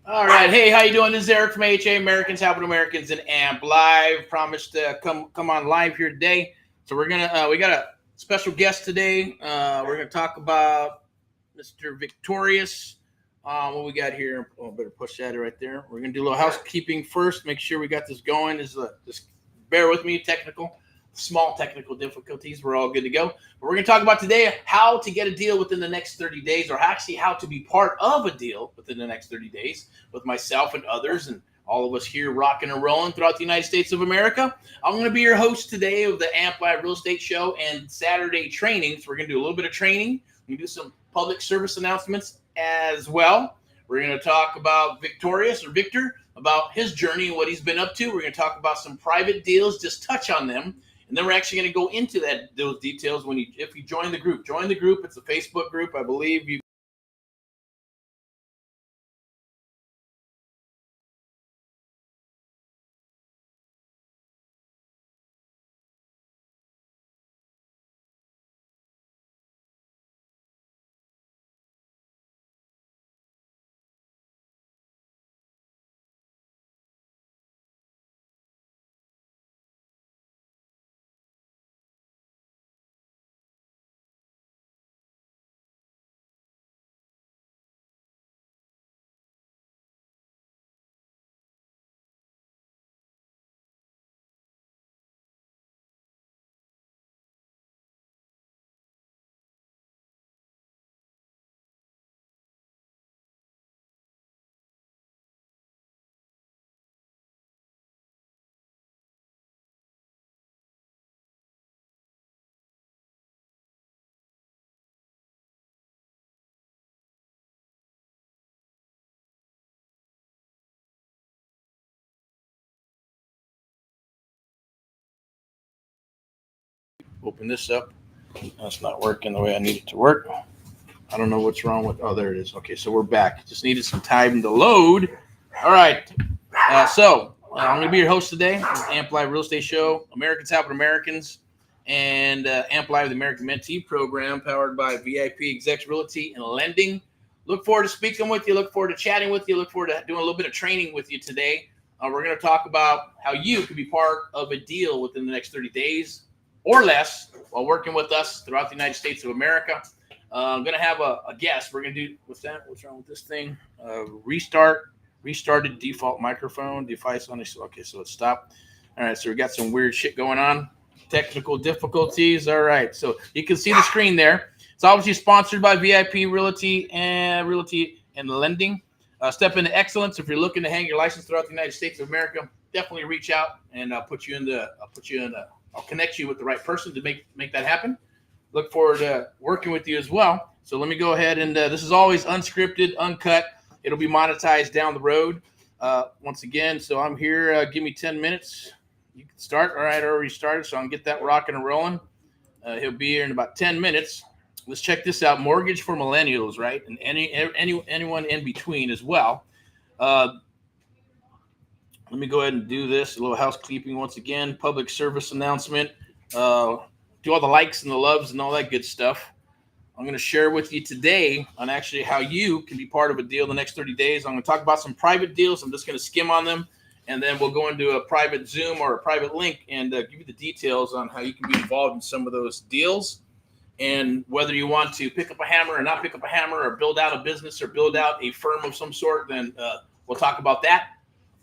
All right, hey, how you doing? This is Eric from AHA Americans Helping Americans and AMP Live. Promised to come on live here today. So we got a special guest today. We're gonna talk about Mr. Victorious. What we got here? Oh, better push that right there. We're gonna do a little housekeeping first. Make sure we got this going. Just bear with me. Small technical difficulties. We're all good to go. But we're going to talk about today how to get a deal within the next 30 days, or actually how to be part of a deal within the next 30 days with myself and others and all of us here rocking and rolling throughout the United States of America. I'm going to be your host today of the Amp Live Real Estate Show and Saturday training. So we're going to do a little bit of training. We're going to do some public service announcements as well. We're going to talk about Victorious or Victor, about his journey and what he's been up to. We're going to talk about some private deals, just touch on them. And then we're actually going to go into those details if you join the group. Join the group. It's a Facebook group. I believe you open this up. That's not working the way I need it to work. I don't know what's wrong with. Oh, there it is. Okay, so we're back. Just needed some time to load. All right. I'm going to be your host today. Amp Live Real Estate Show, Americans Helping Americans, and Amp Live, the American Mentee program, powered by VIP Execs Realty and Lending. Look forward to speaking with you. Look forward to chatting with you. Look forward to doing a little bit of training with you today. We're going to talk about how you can be part of a deal within the next 30 days or less while working with us throughout the United States of America. I'm going to have a guest. We're going to do, what's that? What's wrong with this thing? Restarted default microphone device on this. Okay, so it's stopped. All right, so we got some weird shit going on. Technical difficulties. All right, so you can see the screen there. It's obviously sponsored by VIP Realty and Lending. Step into excellence. If you're looking to hang your license throughout the United States of America, definitely reach out and I'll connect you with the right person to make that happen. Look forward to working with you as well. So let me go ahead and this is always unscripted, uncut. It'll be monetized down the road. Once again, so I'm here. Give me 10 minutes. You can start. All right, I already started, so I'll get that rocking and rolling. He'll be here in about 10 minutes. Let's check this out. Mortgage for millennials, right? And anyone in between as well. Let me go ahead and do this. A little housekeeping once again. Public service announcement. Do all the likes and the loves and all that good stuff. I'm going to share with you today on actually how you can be part of a deal the next 30 days. I'm going to talk about some private deals. I'm just going to skim on them, and then we'll go into a private Zoom or a private link and give you the details on how you can be involved in some of those deals, and whether you want to pick up a hammer or not pick up a hammer, or build out a business or build out a firm of some sort, then we'll talk about that.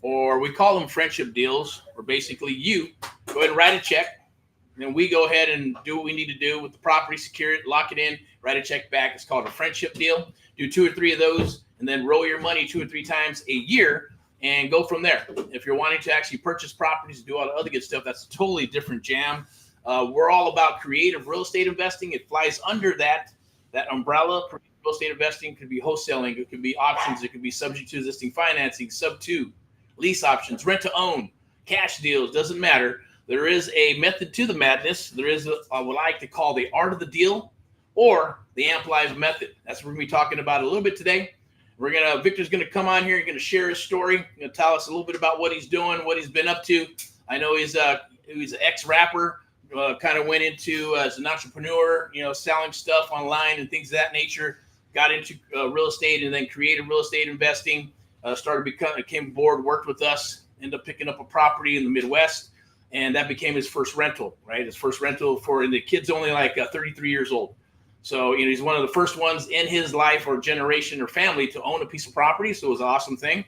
Or we call them friendship deals, where basically you go ahead and write a check. Then we go ahead and do what we need to do with the property, secure it, lock it in, write a check back. It's called a friendship deal. Do 2 or 3 of those, and then roll your money 2 or 3 times a year and go from there. If you're wanting to actually purchase properties, do all the other good stuff, that's a totally different jam. We're all about creative real estate investing. It flies under that umbrella. Real estate investing could be wholesaling. It could be options. It could be subject to existing financing, sub-2, lease options, rent to own, cash deals, doesn't matter. There is a method to the madness. There is what I like to call the art of the deal, or the Amp Live method. That's what we're going to be talking about a little bit today. Victor's going to come on here and going to share his story. He's going to tell us a little bit about what he's doing, what he's been up to. I know he's an ex-rapper, kind of went into as an entrepreneur, selling stuff online and things of that nature. Got into real estate and then creative real estate investing. came aboard, worked with us, ended up picking up a property in the Midwest, and that became his first rental, right? His first rental and the kid's only like 33 years old. So, he's one of the first ones in his life or generation or family to own a piece of property. So it was an awesome thing.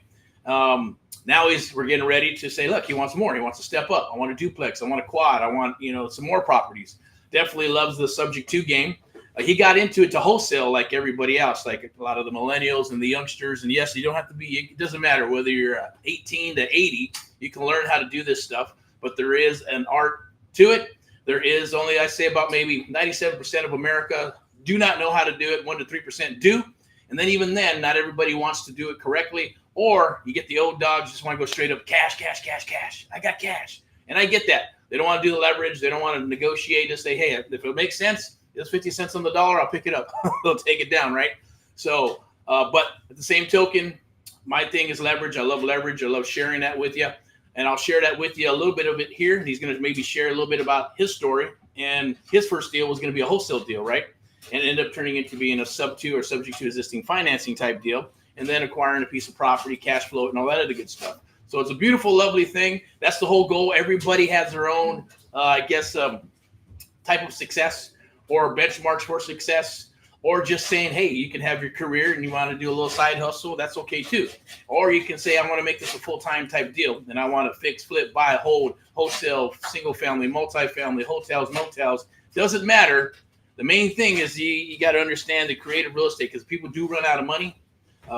Now we're getting ready to say, look, he wants more. He wants to step up. I want a duplex. I want a quad. I want, some more properties. Definitely loves the subject to game. He got into it to wholesale like everybody else, like a lot of the millennials and the youngsters. And yes, you don't have to it doesn't matter whether you're 18 to 80, you can learn how to do this stuff, but there is an art to it. There is only, I say about maybe 97% of America do not know how to do it. 1 to 3% do. And then even then, not everybody wants to do it correctly. Or you get the old dogs just want to go straight up cash. I got cash. And I get that. They don't want to do the leverage. They don't want to negotiate to say, hey, if it makes sense, it's 50 cents on the dollar, I'll pick it up. They'll take it down, right? So, but at the same token, my thing is leverage. I love leverage. I love sharing that with you. And I'll share that with you, a little bit of it here. He's going to maybe share a little bit about his story. And his first deal was going to be a wholesale deal, right? And ended up turning into being a sub to or subject to existing financing type deal. And then acquiring a piece of property, cash flow, and all that other good stuff. So it's a beautiful, lovely thing. That's the whole goal. Everybody has their own, type of success or benchmarks for success, or just saying, hey, you can have your career and you want to do a little side hustle. That's okay too. Or you can say, I want to make this a full-time type deal and I want to fix, flip, buy, hold, wholesale, single family, multifamily, hotels, motels. Doesn't matter. The main thing is you got to understand the creative real estate, because people do run out of money.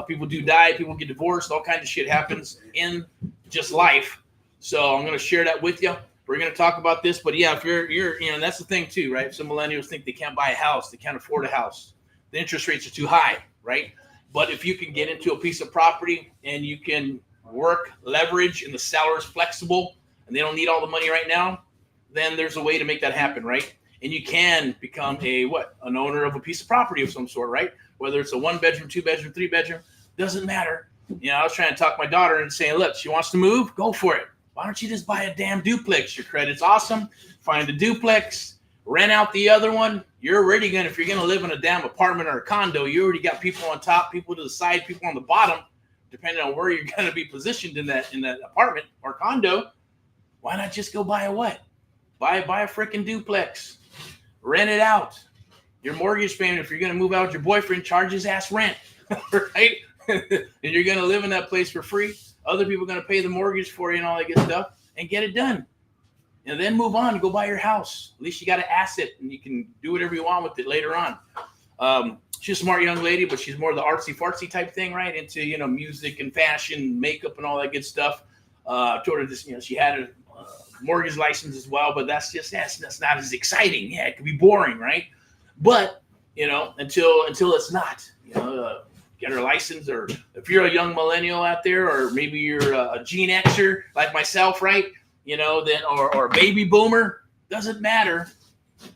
People do die. People get divorced. All kinds of shit happens in just life. So I'm going to share that with you. We're going to talk about this. But yeah, if you're that's the thing too, right? Some millennials think they can't buy a house. They can't afford a house. The interest rates are too high, right? But if you can get into a piece of property and you can work leverage and the seller is flexible and they don't need all the money right now, then there's a way to make that happen, right? And you can become an owner of a piece of property of some sort, right? Whether it's a 1-bedroom, 2-bedroom, 3-bedroom, doesn't matter. I was trying to talk my daughter and saying, look, she wants to move, go for it. Why don't you just buy a damn duplex? Your credit's awesome. Find a duplex, rent out the other one. You're already if you're going to live in a damn apartment or a condo, you already got people on top, people to the side, people on the bottom, depending on where you're going to be positioned in that apartment or condo. Why not just go buy a what? Buy a freaking duplex. Rent it out. Your mortgage payment, if you're going to move out with your boyfriend, charge his ass rent, right? And you're going to live in that place for free. Other people are going to pay the mortgage for you and all that good stuff and get it done. And then move on and go buy your house. At least you got an asset and you can do whatever you want with it later on. She's a smart young lady, but she's more the artsy-fartsy type thing, right? Into, music and fashion, makeup and all that good stuff. Told her this, she had a mortgage license as well, but that's not as exciting. Yeah, it could be boring, right? But, until it's not, get her license. Or if you're a young millennial out there, or maybe you're a Gen Xer like myself, right? Then, or a baby boomer, doesn't matter.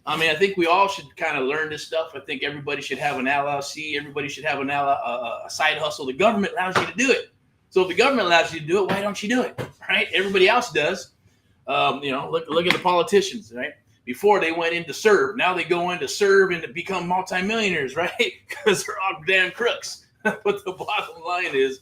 I mean, I think we all should kind of learn this stuff. I think everybody should have an LLC. Everybody should have a side hustle. The government allows you to do it. So if the government allows you to do it, why don't you do it, right? Everybody else does. Look at the politicians, right? Before they went in to serve. Now they go in to serve and to become multimillionaires, right? Because they're all damn crooks. But the bottom line is,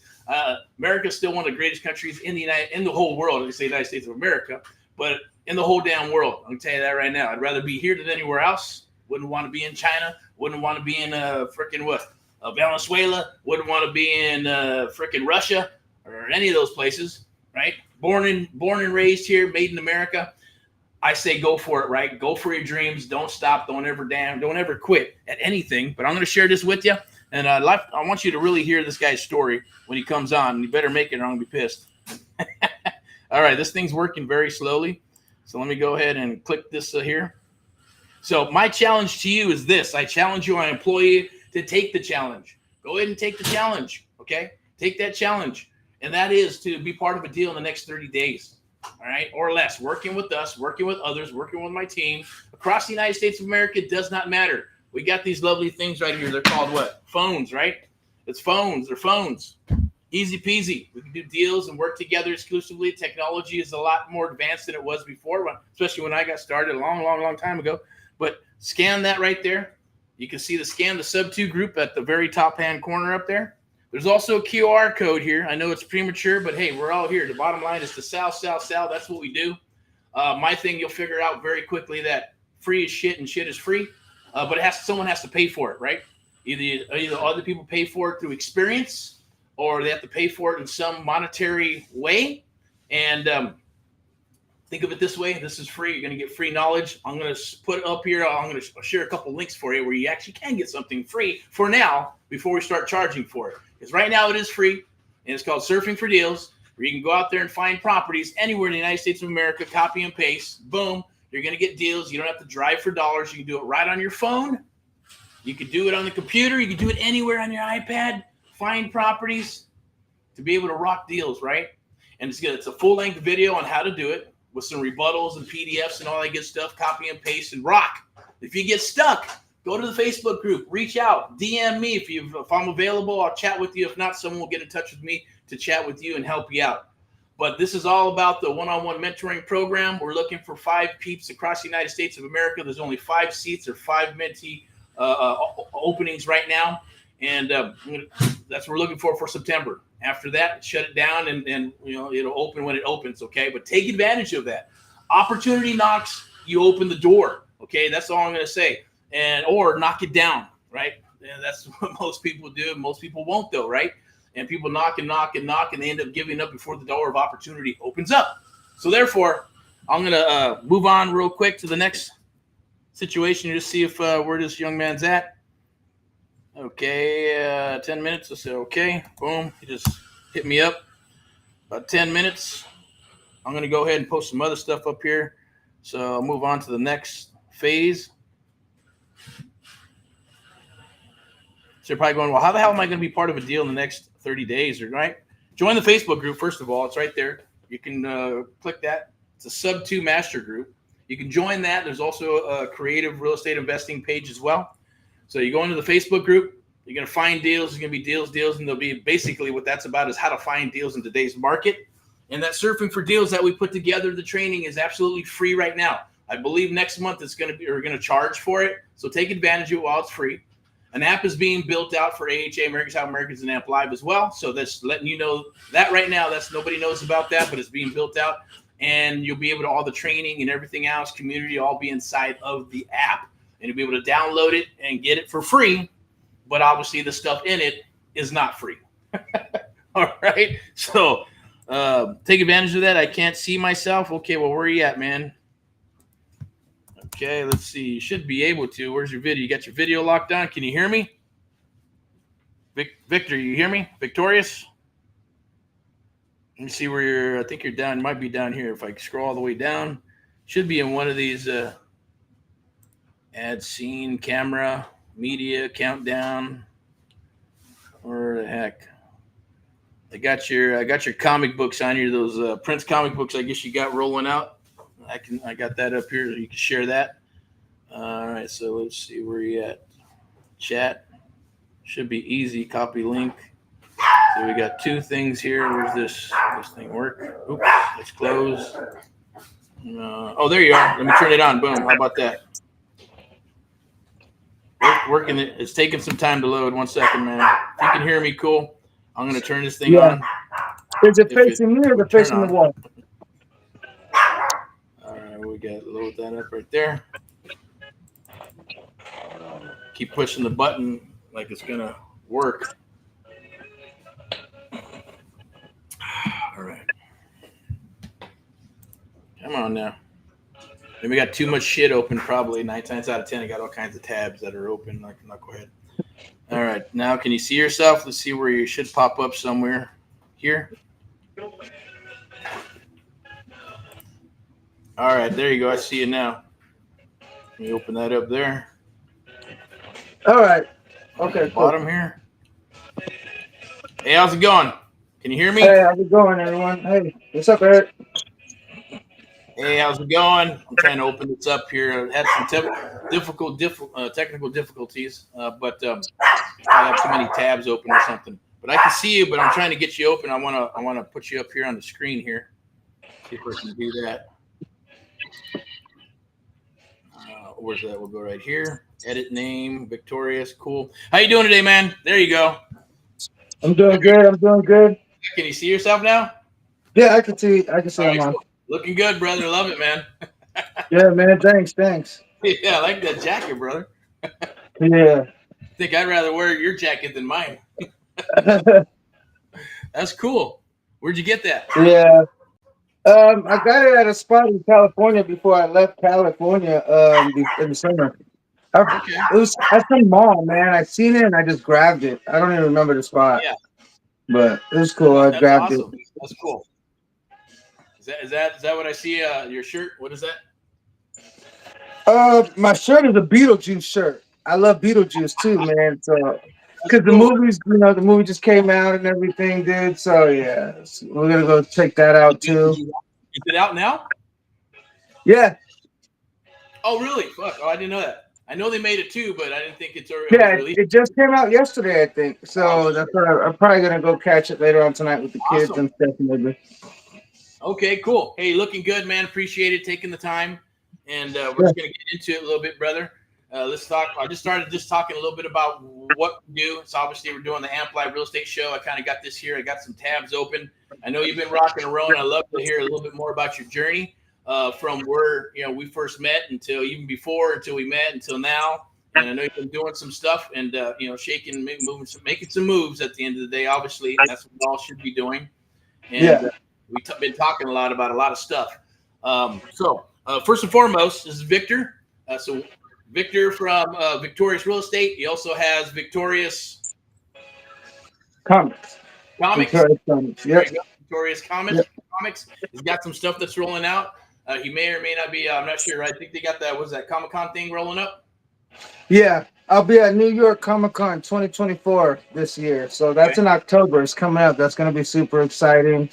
America's still one of the greatest countries in the whole world. I say United States of America, but in the whole damn world. I'm tell you that right now. I'd rather be here than anywhere else. Wouldn't want to be in China. Wouldn't want to be in Venezuela. Wouldn't want to be in freaking Russia or any of those places, right? Born and raised here, made in America. I say go for it, right? Go for your dreams. Don't stop. Don't ever quit at anything. But I'm going to share this with you. And I want you to really hear this guy's story when he comes on. You better make it or I'm going to be pissed. All right, this thing's working very slowly. So let me go ahead and click this here. So my challenge to you is this. I challenge you, I employ you to take the challenge. Go ahead and take the challenge, okay? Take that challenge. And that is to be part of a deal in the next 30 days, all right, or less. Working with us, working with others, working with my team. Across the United States of America, it does not matter. We got these lovely things right here. They're called what? Phones, right? It's phones. They're phones. Easy peasy. We can do deals and work together exclusively. Technology is a lot more advanced than it was before, especially when I got started a long time ago. But scan that right there. You can see the sub 2 group at the very top hand corner up there. There's also a QR code here. I know it's premature, but hey, we're all here. The bottom line is to sell. That's what we do. My thing, you'll figure out very quickly that free is shit and shit is free, but someone has to pay for it, right? Either other people pay for it through experience, or they have to pay for it in some monetary way. And think of it this way: this is free. You're going to get free knowledge. I'm going to put it up here. I'm going to share a couple links for you where you actually can get something free for now before we start charging for it. Because right now it is free, and it's called Surfing for Deals, where you can go out there and find properties anywhere in the United States of America, copy and paste, boom, you're going to get deals. You don't have to drive for dollars. You can do it right on your phone. You can do it on the computer. You can do it anywhere on your iPad, find properties to be able to rock deals, right? And it's a full-length video on how to do it with some rebuttals and PDFs and all that good stuff, copy and paste and rock. If you get stuck, go to the Facebook group, reach out, DM me. If I'm available, I'll chat with you. If not, someone will get in touch with me to chat with you and help you out. But this is all about the one-on-one mentoring program. We're looking for 5 peeps across the United States of America. There's only 5 seats or 5 mentee openings right now. And that's what we're looking for September. After that, shut it down and it'll open when it opens, okay? But take advantage of that. Opportunity knocks, you open the door, okay? That's all I'm going to say. Or knock it down, right? And that's what most people do. Most people won't, though, right? And people knock and knock and knock, and they end up giving up before the door of opportunity opens up. So therefore, I'm going to move on real quick to the next situation to see if where this young man's at. Okay, 10 minutes. I said, okay, boom. He just hit me up. About 10 minutes. I'm going to go ahead and post some other stuff up here. So I'll move on to the next phase. So you're probably going, well, how the hell am I going to be part of a deal in the next 30 days? Right? Join the Facebook group, first of all. It's right there. You can click that. It's a sub-2 master group. You can join that. There's also a creative real estate investing page as well. So you go into the Facebook group. You're going to find deals. There's going to be deals, and there'll be basically what that's about is how to find deals in today's market. And that Surfing for Deals that we put together, the training is absolutely free right now. I believe next month we're going to charge for it. So take advantage of it while it's free. An app is being built out for AHA, America's How Americans, and Amp Live as well. So that's letting you know that right now. That's nobody knows about that, but it's being built out. And you'll be able to all the training and everything else, community, all be inside of the app. And you'll be able to download it and get it for free. But obviously the stuff in it is not free. All right. So take advantage of that. I can't see myself. Okay, well, where are you at, man? Okay, let's see. You should be able to. Where's your video? You got your video locked on? Can you hear me? Victor, you hear me? Victorious? Let me see where you're. I think you're down. You might be down here. If I scroll all the way down, should be in one of these add scene, camera, media, countdown. Where the heck? I got your comic books on here. Those Prince comic books. I guess you got rolling out. I got that up here. So you can share that. All right. So let's see where you at. Chat should be easy. Copy link. So we got 2 things here. Where's this thing work? Oops. Let's close. Oh, there you are. Let me turn it on. Boom. How about that? Working it. It's taking some time to load. 1 second, man. If you can hear me, cool. I'm going to turn this thing on. Is it facing me or the facing the wall? All right, we got to load that up right there. Keep pushing the button like it's going to work. All right. Come on now. And we got too much shit open probably. 9 times out of 10, I got all kinds of tabs that are open like knucklehead. All right, now can you see yourself? Let's see where you should pop up somewhere here. All right, there you go. I see you now. Let me open that up there. All right. Okay. Bottom here. Hey, how's it going? Can you hear me? Hey, how's it going, everyone? Hey, what's up, Eric? Hey, how's it going? I'm trying to open this up here. I had some technical difficulties, but I have too many tabs open or something. But I can see you, but I'm trying to get you open. I want to put you up here on the screen here. See if I can do that. Where's that? We'll go right here. Edit name, Victorious. Cool. How you doing today, man? There you go. I'm doing good. I'm doing good. Can you see yourself now? Yeah, I can see. I can see All I'm right, on. cool. Looking good, brother. Love it, man. Yeah, man. Thanks. Thanks. Yeah, I like that jacket, brother. Yeah. I think I'd rather wear your jacket than mine. That's cool. Where'd you get that? Yeah. I got it at a spot in California before I left California. In the summer. Okay. It was at some mall, man. I seen it and I just grabbed it. I don't even remember the spot, Yeah, but it was cool. I that's grabbed it. awesome. That's cool. Is that what I see? Your shirt. What is that? My shirt is a Beetlejuice shirt. I love Beetlejuice too, man. So, That's because the cool. movies, the movie just came out and everything, dude. So yeah, so we're gonna go check that Is out it, too. is it is it out now? Yeah, Oh, really? Fuck. Oh, I didn't know that. I know they made it too, but I didn't think it was yeah, released. it just came out yesterday, I think. Oh, So that's shit. what I'm probably gonna go catch it later on tonight with the kids Awesome. and stuff. Maybe. Okay, cool. Hey, looking good, man. Appreciate it taking the time, and we're Yeah, just gonna get into it a little bit, brother. Let's talk. I just started talking a little bit about what we do. So obviously we're doing the Amp Live Real Estate Show. I kind of got this here. I got some tabs open. I know you've been rocking and rolling. I love to hear a little bit more about your journey from where we first met until even before until we met until now. And I know you've been doing some stuff and shaking, moving, making some moves. At the end of the day, obviously that's what we all should be doing. And yeah. we've been talking a lot about a lot of stuff. First and foremost, this is Victor. So Victor from Victorious Real Estate. He also has Victorious Comics, Comics. Victoria's Comics. There Yep, you go. Victorious Comics. yep. Comics. He's got some stuff that's rolling out. He may or may not be. I'm not sure. I think they got that. Was that Comic Con thing rolling up? Yeah, I'll be at New York Comic Con 2024 this year. So Okay. that's in October. It's coming up. That's gonna be super exciting.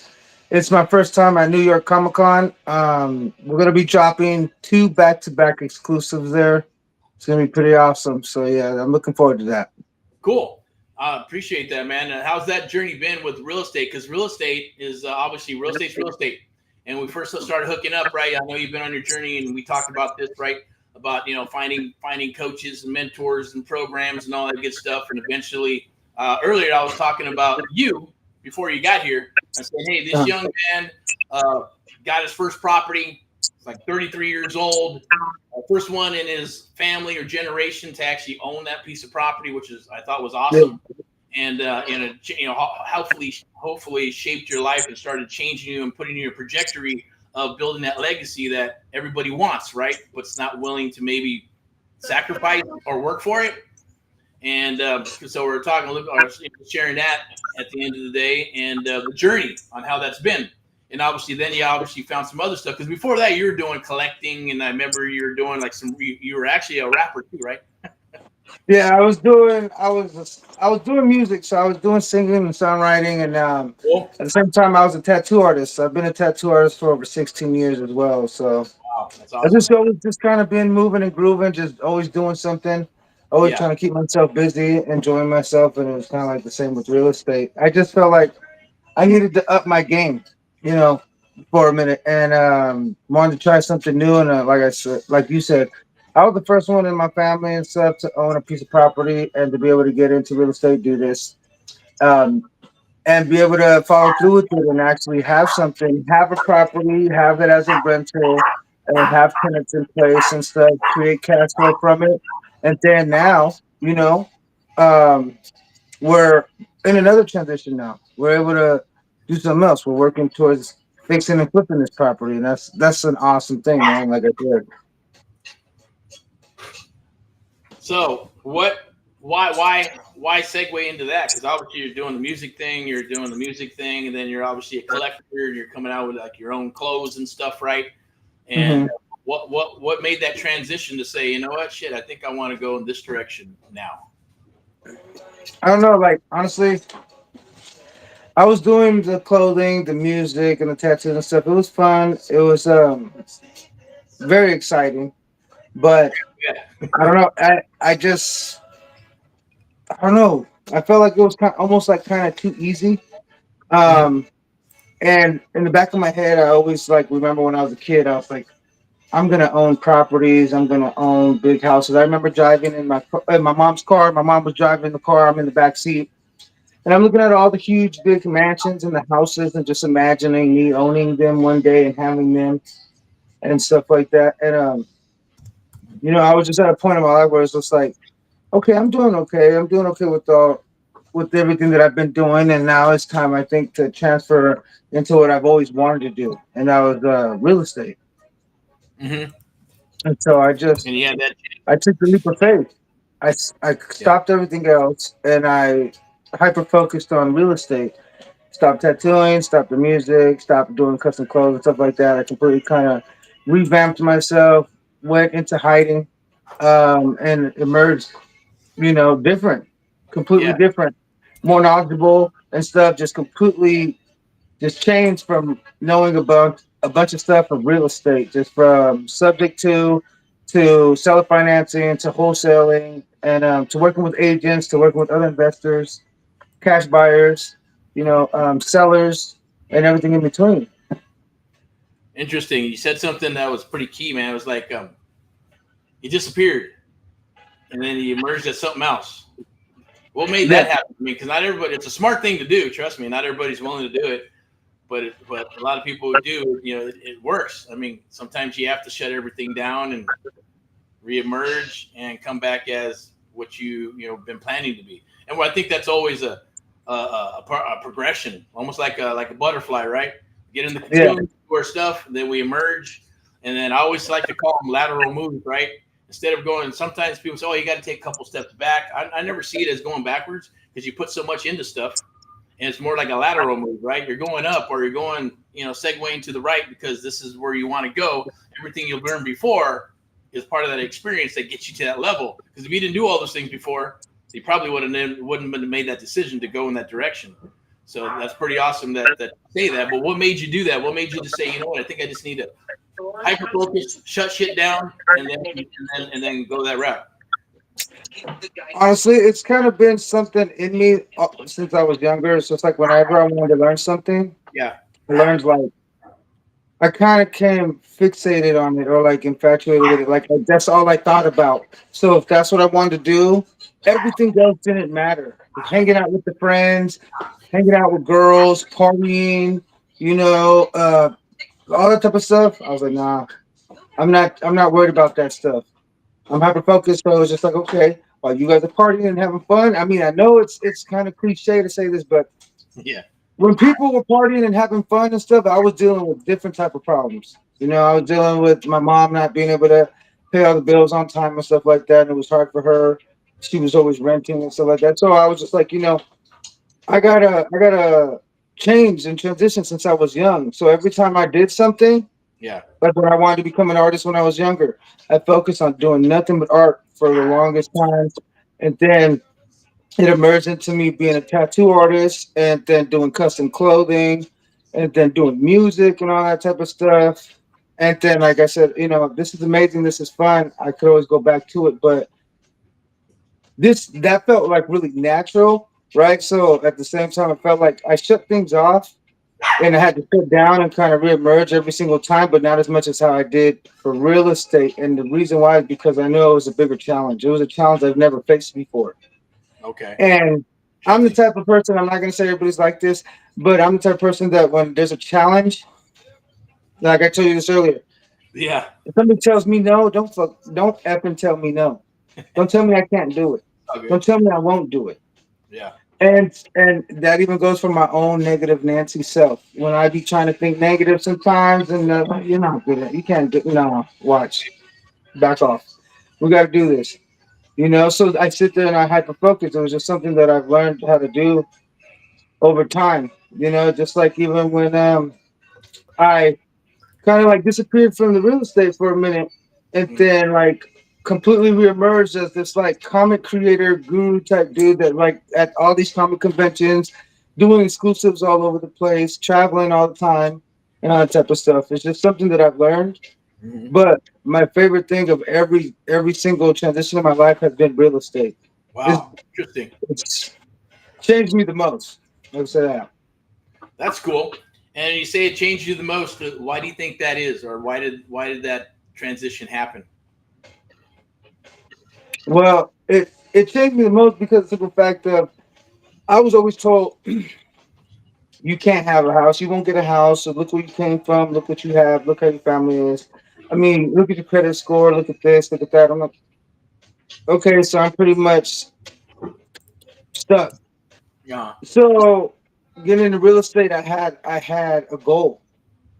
It's my first time at New York Comic Con. We're gonna be dropping two back-to-back exclusives there. It's gonna be pretty awesome. So yeah, I'm looking forward to that. Cool. I appreciate that, man. And how's that journey been with real estate? Because real estate is obviously real estate's real estate. And we first started hooking up, right? I know you've been on your journey, and we talked about this, right? About finding coaches and mentors and programs and all that good stuff. And eventually, earlier I was talking about you before you got here. I said, hey, this Uh, young man got his first property. He's like 33 years old. First one in his family or generation to actually own that piece of property, which is I thought was yeah, awesome, and hopefully shaped your life and started changing you and putting you in a trajectory of building that legacy that everybody wants, right? But's not willing to maybe sacrifice or work for it. And so we're talking a little, or sharing that at the end of the day, and the journey on how that's been. And obviously, then you obviously found some other stuff because before that you were doing collecting, and I remember you were doing like you were actually a rapper too, right? yeah. I was doing music, so I was doing singing and songwriting, and Cool. at the same time, I was a tattoo artist. I've been a tattoo artist for over 16 years as well. So Wow, that's I awesome, just man. always just kind of been moving and grooving, just always doing something, always Yeah, trying to keep myself busy, enjoying myself, and it was kind of like the same with real estate. I just felt like I needed to up my game, you know, for a minute, and wanted to try something new. And like I said, like you said, I was the first one in my family and stuff to own a piece of property and to be able to get into real estate, do this. Um, and be able to follow through with it and actually have something, have a property, have it as a rental, and have tenants in place and stuff, create cash flow from it. And then now, um, we're in another transition now. We're able to do something else. We're working towards fixing and flipping this property, and that's an awesome thing, man. Like I said. so why segue into that? Because obviously you're doing the music thing, and then you're obviously a collector, and you're coming out with like your own clothes and stuff, right? And Hmm. what made that transition to say, you know what, shit, I think I want to go in this direction now? I don't know, like honestly, I was doing the clothing, the music, and the tattoos and stuff. It was fun. It was very exciting, but Yeah. I don't know. I don't know. I felt like it was almost like kind of too easy. Mhm. Um, and in the back of my head, I always like remember when I was a kid. I was like, I'm gonna own properties. I'm gonna own big houses. I remember driving in my mom's car. My mom was driving the car. I'm in the back seat, And I'm looking at all the huge, big mansions and the houses, and just imagining me owning them one day and having them and stuff like that. And I was just at a point in my life where it's just like, okay, I'm doing okay. I'm doing okay with everything that I've been doing, and now it's time, I think, to transfer into what I've always wanted to do, and that was real estate. Hmm. And so And you had that. I took the leap of faith. I Yeah. stopped everything else, and I hyper focused on real estate. Stopped tattooing, stopped the music, stopped doing custom clothes and stuff like that. I completely kind of revamped myself, went into hiding, and emerged, different, completely Yeah. different, more knowledgeable and stuff. Just completely, just changed from knowing about a bunch of stuff of real estate, just from subject to seller financing to wholesaling, and to working with agents, to working with other investors, cash buyers, sellers, and everything in between. Interesting. You said something that was pretty key, man. It was like he disappeared and then he emerged as something else. What made Yeah, that happen? I mean, because not everybody. It's a smart thing to do. Trust me. Not everybody's willing to do it, but a lot of people who do. It works. I mean, sometimes you have to shut everything down and reemerge and come back as what you been planning to be. And I think that's always a progression, almost like a butterfly, right? Get in the yeah, cocoon, do our stuff, then we emerge, and then I always like to call them lateral moves, right? Instead of going, sometimes people say, "Oh, you got to take a couple steps back." I never see it as going backwards because you put so much into stuff, and it's more like a lateral move, right? You're going up or you're going, segueing to the right because this is where you want to go. Everything you've learned before is part of that experience that gets you to that level. Because if you didn't do all those things before, you probably wouldn't have made that decision to go in that direction. So that's pretty awesome that say that. But what made you do that? What made you to say, you know what? I think I just need to hyper focus, shut shit down, and then go that route. honestly, it's kind of been something in me since I was younger. It's just like whenever I wanted to learn something, Yeah. I learned like I kind of came fixated on it or like infatuated with it. Like that's all I thought about. So if that's what I wanted to do, everything else didn't matter. Hanging out with the friends, hanging out with girls, partying, all that type of stuff. I was like, nah, I'm not worried about that stuff. I'm hyper focused, so it's just like, okay, while you guys are partying and having fun. I mean, I know it's kind of cliche to say this, but Yeah. when people were partying and having fun and stuff, I was dealing with different type of problems. I was dealing with my mom not being able to pay all the bills on time and stuff like that, and it was hard for her. She was always renting and stuff like that. So I was just like, I gotta change and transition since I was young. So every time I did something, Yeah. like when I wanted to become an artist when I was younger, I focused on doing nothing but art for the longest time. And then it emerged into me being a tattoo artist and then doing custom clothing and then doing music and all that type of stuff. And then, like I said, this is amazing. This is fun. I could always go back to it, but that felt like really natural, right? So at the same time, I felt like I shut things off and I had to sit down and kind of reemerge every single time, but not as much as how I did for real estate. And the reason why is because I knew it was a bigger challenge. It was a challenge I've never faced before. Okay. And I'm the Interesting. type of person, I'm not going to say everybody's like this, but I'm the type of person that when there's a challenge, like I told you this earlier, Yeah. if somebody tells me no, don't effing tell me no. Don't tell me I can't do it. All good. Don't tell me I won't do it. Yeah. And that even goes for my own negative Nancy self. When I be trying to think negative sometimes, and you're not good at, you can't do, no, watch, back off. We got to do this. So I sit there and I hyper focus. It was just something that I've learned how to do over time. Just like even when I kind of like disappeared from the real estate for a minute, and Mhm. then like completely reemerged as this like comic creator guru type dude that like at all these comic conventions, doing exclusives all over the place, traveling all the time, and all that type of stuff. It's just something that I've learned. Mhm. But my favorite thing of every single transition in my life has been real estate. It's, Wow. Interesting. it's changed me the most. Let's say that. That's cool. And you say it changed you the most. Why do you think that is, or why did that transition happen? Well, it changed me the most because of the fact of I was always told you can't have a house. You won't get a house. So look where you came from. Look what you have. Look how your family is. I mean, look at your credit score. Look at this. Look at that. I'm like, okay, so I'm pretty much stuck. Yeah. So getting into real estate, I had a goal.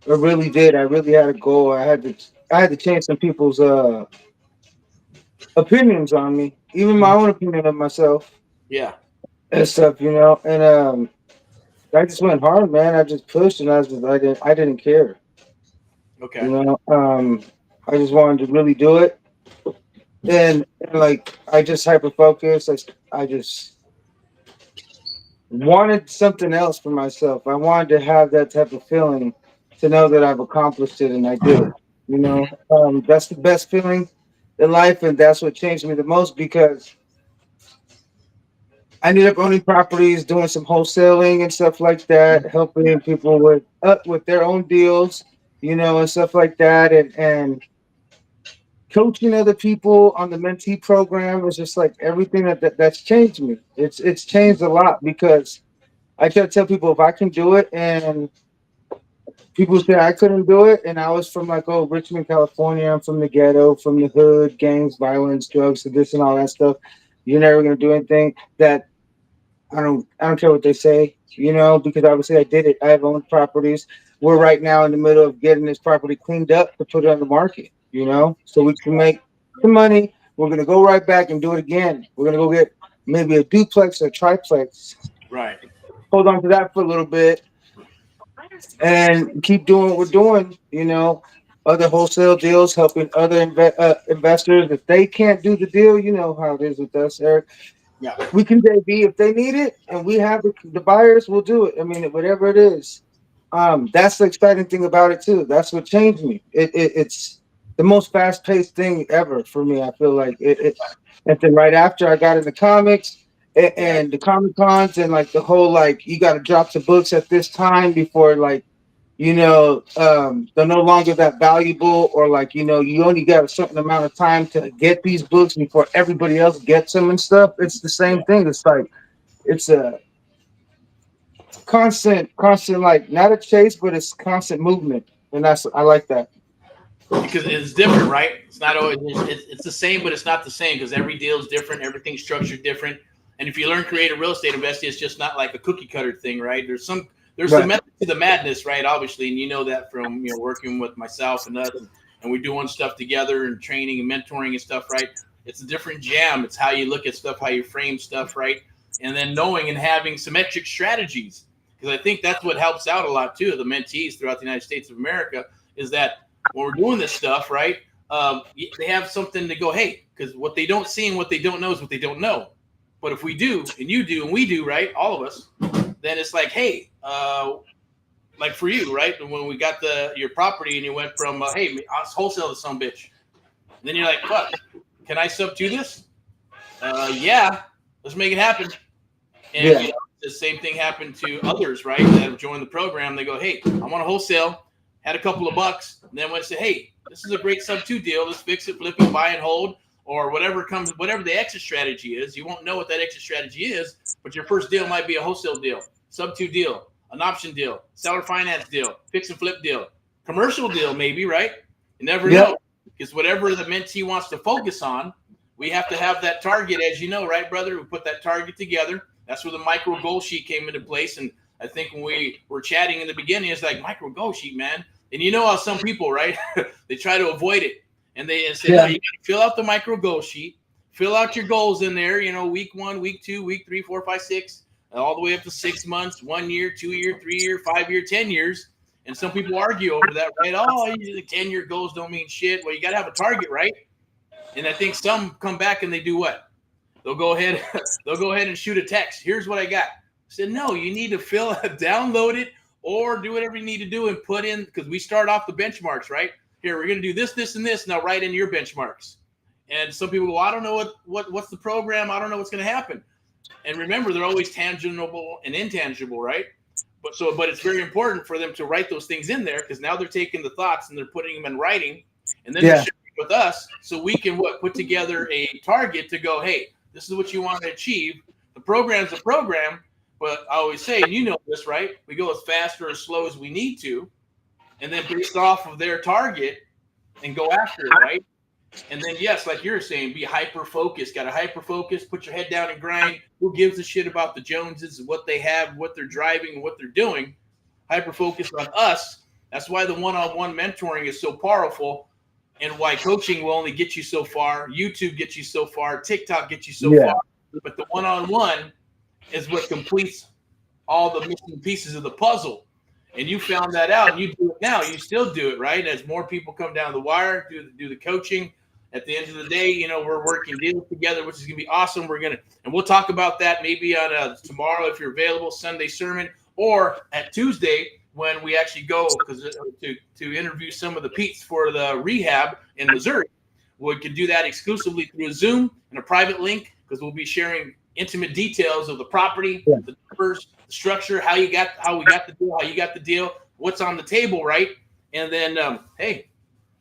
I really did. I really had a goal. I had to change some people's opinions on me, even my Mhm. own opinion of myself Yeah. and stuff. And I just went hard, man. I just pushed, and I didn't care. You Okay. know, I just wanted to really do it, and like I just hyper focused. I just wanted something else for myself. I wanted to have that type of feeling to know that I've accomplished it and I did it. That's the best feeling in life, and that's what changed me the most because I ended up owning properties, doing some wholesaling and stuff like that, helping people with their own deals, and stuff like that, and coaching other people on the mentee program is just like everything that's changed me. It's changed a lot because I try to tell people if I can do it, and people say I couldn't do it, and I was from like Richmond, California. I'm from the ghetto, from the hood, gangs, violence, drugs, this and all that stuff. You're never gonna do anything that I don't care what they say, because obviously I did it. I have owned properties. We're right now in the middle of getting this property cleaned up to put it on the market, so we can make some money. We're gonna go right back and do it again. We're gonna go get maybe a duplex or triplex. Right. Hold on to that for a little bit and keep doing what we're doing. Other wholesale deals, helping other investors. If they can't do the deal, you know how it is with us, Eric. Yeah. We can JV if they need it, and we have the buyers. We'll do it. I mean, whatever it is. That's the exciting thing about it too. That's what changed me. It's the most fast paced thing ever for me. I feel like and then right after I got into comics Yeah. and the comic cons and like the whole like you got to drop the books at this time before like they're no longer that valuable, or like you only got a certain amount of time to get these books before everybody else gets them and stuff. It's the same Yeah. thing. It's like it's a constant, like not a chase, but it's constant movement, and I like that. Because it's different, right? It's not always it's the same, but it's not the same because every deal is different, everything's structured different. And if you learn creative real estate investing, it's just not like a cookie cutter thing, right? There's some Right. method to the madness, right? Obviously, and you know that from working with myself and us, and we're doing stuff together and training and mentoring and stuff, right? It's a different jam. It's how you look at stuff, how you frame stuff, right? And then knowing and having symmetric strategies, because I think that's what helps out a lot too. The mentees throughout the United States of America is that when we're doing this stuff, right? They have something to go, hey, because what they don't see and what they don't know is what they don't know. But if we do, and you do, and we do, right, all of us, then it's like, hey, like for you, right? When we got your property and you went from, hey, I'll wholesale to some bitch. And then you're like, fuck, can I sub to this? Yeah, let's make it happen. And Yeah. the same thing happened to others, right? That have joined the program. They go, hey, I want to wholesale. Had a couple of bucks, and then went to say, hey, this is a great sub two deal. Let's fix it, flip it, buy and hold, or whatever the exit strategy is. You won't know what that exit strategy is, but your first deal might be a wholesale deal, sub two deal, an option deal, seller finance deal, fix and flip deal, commercial deal, maybe, right? You never Yep. know. Because whatever the mentee wants to focus on, we have to have that target, as you know, right, brother? We put that target together. That's where the micro goal sheet came into place. And I think when we were chatting in the beginning, it's like micro goal sheet, man. And you know how some people, right? They try to avoid it. And they say, no, Yeah. you got to fill out the micro goal sheet, fill out your goals in there, week 1, week 2, week 3, 4, 5, 6, all the way up to 6 months, 1 year, 2 year, 3 year, 5 year, 10 years. And some people argue over that, right? Oh, the 10-year goals don't mean shit. Well, you got to have a target, right? And I think some come back and they do what? They'll go ahead. They'll go ahead and shoot a text. Here's what I got. I said, no, you need to download it, or do whatever you need to do and put in, because we start off the benchmarks, right? Here, we're going to do this, this, and this. Now write in your benchmarks. And some people go, I don't know what's the program. I don't know what's going to happen. And remember, they're always tangible and intangible, right? But it's very important for them to write those things in there, because now they're taking the thoughts and they're putting them in writing, and then they're Yeah. sharing it with us, so we can put together a target to go, hey, this is what you want to achieve. The program's a program, But I always say, and you know this, right? We go as fast or as slow as we need to, and then based off of their target and go after it, right? And then, yes, like you're saying, be hyper focused. Got to hyper focus. Put your head down and grind. Who gives a shit about the Joneses, what they have, what they're driving, and what they're doing? Hyper focus on us. That's why the one-on-one mentoring is so powerful, and why coaching will only get you so far. YouTube gets you so far. TikTok gets you so Yeah. far. But the one-on-one is what completes all the missing pieces of the puzzle. And you found that out, and you do it now. You still do it, right? As more people come down the wire, do the coaching. At the end of the day, we're working deals together, which is going to be awesome. And we'll talk about that maybe on tomorrow if you're available, Sunday sermon, or at Tuesday when we actually go to interview some of the Pete's for the rehab in Missouri. We can do that exclusively through Zoom and a private link because we'll be sharing intimate details of the property, the numbers, the structure, how we got the deal, how you got the deal, what's on the table, right? And then, hey,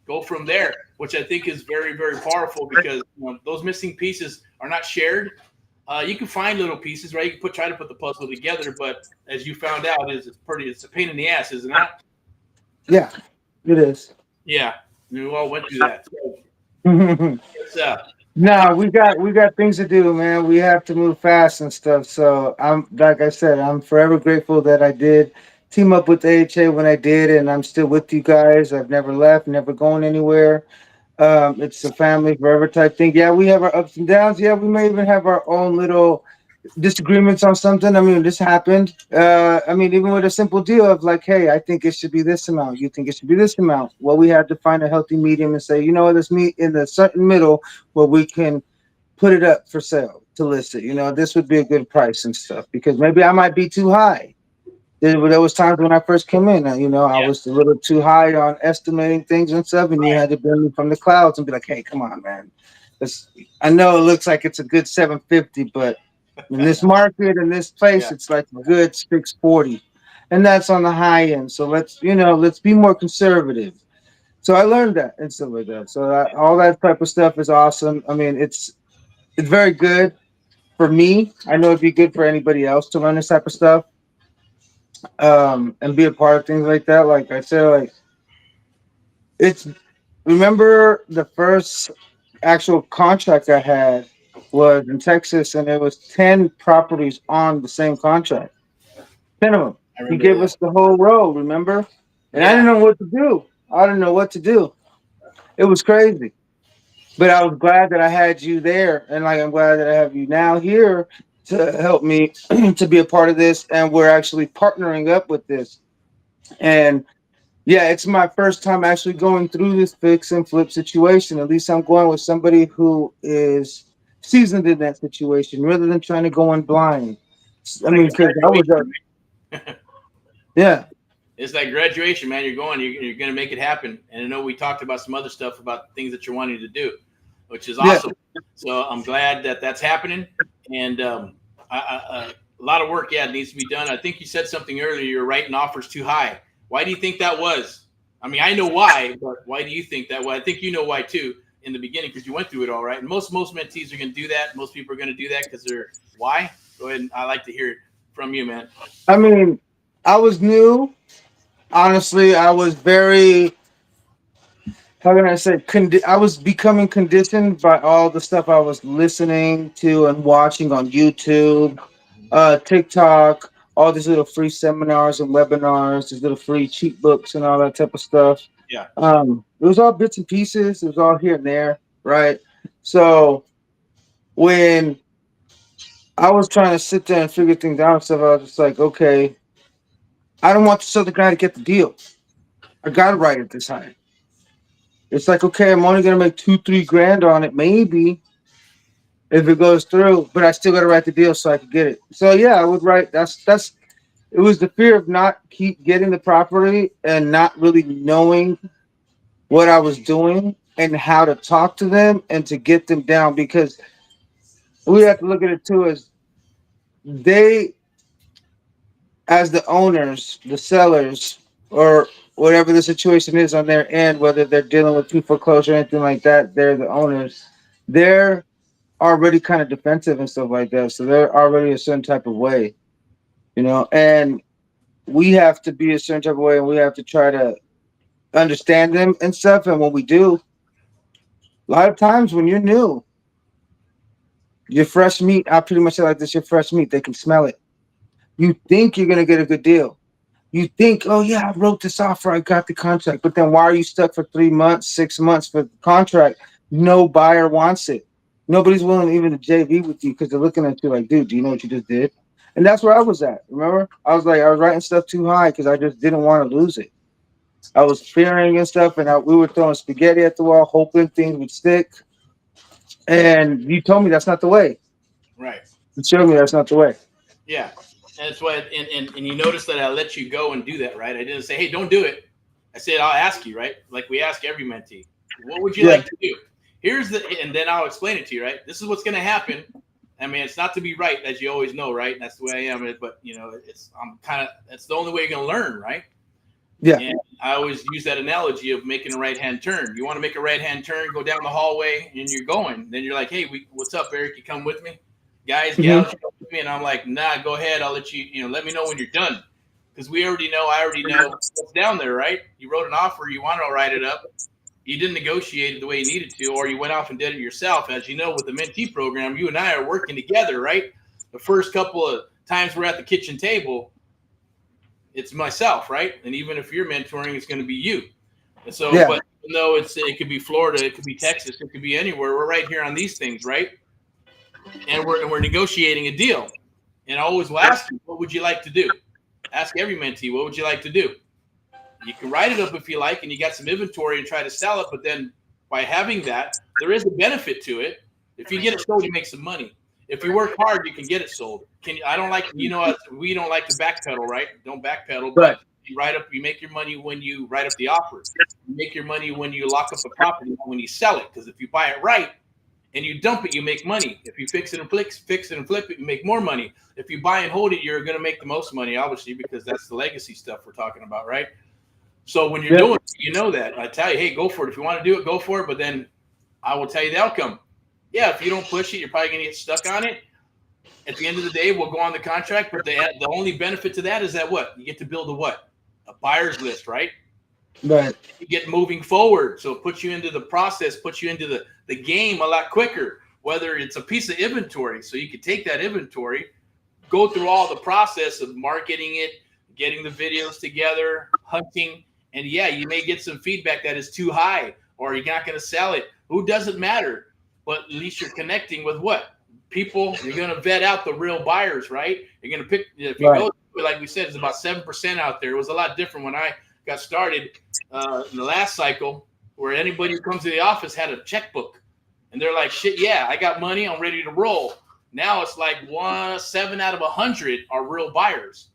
go from there, which I think is very, very powerful because those missing pieces are not shared. You can find little pieces, right? You can try to put the puzzle together, but as you found out, it's a pain in the ass, isn't it? Yeah, it is. Yeah, we all went through that. So it's, No, we got things to do, man. We have to move fast and stuff. So I'm like I said, I'm forever grateful that I did team up with AHA when I did, and I'm still with you guys. I've never left, never going anywhere. It's a family forever type thing. Yeah, we have our ups and downs. Yeah, we may even have our own little disagreements on something. I mean, this happened. I mean, even with a simple deal of like, hey, I think it should be this amount. You think it should be this amount. Well, we had to find a healthy medium and say, you know what, let's meet in the certain middle where we can put it up for sale to list it. This would be a good price and stuff because maybe I might be too high. There was times when I first came in, I yeah, was a little too high on estimating things and stuff, and you had to bring me from the clouds and be like, "Hey, come on, man. This, I know it looks like it's a good 750, but in this market, in this place, yeah, it's like a good 640, and that's on the high end. So let's be more conservative." So I learned that and stuff like that. So all that type of stuff is awesome. I mean, it's very good for me. I know it'd be good for anybody else to learn this type of stuff, and be a part of things like that. Like I said, like it's remember the first actual contract I had was in Texas, and it was 10 properties on the same contract. 10 of them. I He remember gave that. us the whole row. Remember? And I didn't Yeah, know what to do. I didn't know what to do. It was crazy. But I was glad that I had you there, and like I'm glad that I have you now here to help me to be a part of this, and we're actually partnering up with this. And yeah, it's my first time actually going through this fix and flip situation. At least I'm going with somebody who is seasoned in that situation rather than trying to go in blind. it's I like mean, a because I was, graduation. yeah, It's like graduation, man. You're going. You're going to make it happen. And I know we talked about some other stuff about things that you're wanting to do, which is yeah. awesome. So I'm glad that that's happening. And a lot of work, yeah, needs to be done. I think you said something earlier. You're writing offers too high. Why do you think that was? I mean, I know why, but why do you think that? Well, I think you know why too in the beginning because you went through it all, right? And most mentees are going to do that. Most people are going to do that because they're why. Go ahead. And I like to hear it from you, man. I mean, I was new. Honestly, I was very, how can I say, I was becoming conditioned by all the stuff I was listening to and watching on YouTube, TikTok, all these little free seminars and webinars, these little free cheat books and all that type of stuff. Yeah. It was all bits and pieces. It was all here and there, right? So when I was trying to sit there and figure things out and stuff, I was just like, okay, I don't want this other guy to get the deal. I gotta write it this high. It's like, okay, I'm only gonna make 2, 3 grand on it, maybe if it goes through, but I still gotta write the deal so I could get it. So yeah, I would write. That's. It was the fear of not keep getting the property and not really knowing what I was doing and how to talk to them and to get them down because we have to look at it too as they, as the owners, the sellers, or whatever the situation is on their end, whether they're dealing with pre-foreclosure or anything like that, they're the owners. They're already kind of defensive and stuff like that. So they're already a certain type of way. you know, and we have to be a certain type of way, and we have to try to understand them and stuff. And when we do, a lot of times when you're new, your fresh meat, I pretty much say like this: your fresh meat, they can smell it. You think you're gonna get a good deal. You think, oh yeah, I wrote this offer, I got the contract, but then why are you stuck for 3 months, 6 months for the contract? No buyer wants it. Nobody's willing even to JV with you because they're looking at you like, dude, do you know what you just did? And that's where I was at. Remember, I was writing stuff too high because I just didn't want to lose it. I was fearing and stuff, and we were throwing spaghetti at the wall, hoping things would stick. And you told me that's not the way. Right. You showed me that's not the way. Yeah. And that's why, and you notice that I let you go and do that, right? I didn't say, hey, don't do it. I said, I'll ask you, right? Like we ask every mentee, what would you Yeah. like to do? Here's the, and then I'll explain it to you, right? This is what's going to happen. I mean, it's not to be right, as you always know, right? That's the way I am. But I'm kind of, that's the only way you're going to learn, right? Yeah. And I always use that analogy of making a right hand turn. You want to make a right hand turn, go down the hallway, and you're going. Then you're like, hey, what's up, Eric? You come with me? Guys, Hmm. gals, you come with me? And I'm like, nah, go ahead. I'll let you, let me know when you're done. Because I already know what's down there, right? You wrote an offer, you want to write it up. You didn't negotiate it the way you needed to, or you went off and did it yourself. As you know, with the mentee program, you and I are working together, right? The first couple of times we're at the kitchen table, it's myself, right? And even if you're mentoring, it's going to be you. And so, Yeah. but even though it could be Florida, it could be Texas, it could be anywhere. We're right here on these things, right? And we're negotiating a deal. And I always will ask you, what would you like to do? Ask every mentee, what would you like to do? You can write it up if you like, and you got some inventory and try to sell it. But then by having that, there is a benefit to it. If you get it sold, you make some money. If you work hard, you can get it sold. I don't like, we don't like to backpedal, right? Don't backpedal, Right. but you make your money when you write up the offer. You make your money when you lock up the property, not when you sell it. Because if you buy it right and you dump it, you make money. If you fix it and flip it, you make more money. If you buy and hold it, you're going to make the most money, obviously, because that's the legacy stuff we're talking about, right? So when you're Yeah. doing it, you know that. I tell you, hey, go for it. If you want to do it, go for it. But then I will tell you the outcome. Yeah, if you don't push it, you're probably going to get stuck on it. At the end of the day, we'll go on the contract. But the only benefit to that is that what? You get to build a what? A buyer's list, right? Right. You get moving forward. So it puts you into the process, puts you into the game a lot quicker, whether it's a piece of inventory. So you can take that inventory, go through all the process of marketing it, getting the videos together, hunting, and yeah, you may get some feedback that is too high or you're not going to sell it. Who doesn't matter? But at least you're connecting with what? People. You're going to vet out the real buyers, right? You're going to pick, if you Right. go, like we said, it's about 7% out there. It was a lot different when I got started in the last cycle, where anybody who comes to the office had a checkbook. And they're like, shit, yeah, I got money. I'm ready to roll. Now it's like 7 out of 100 are real buyers.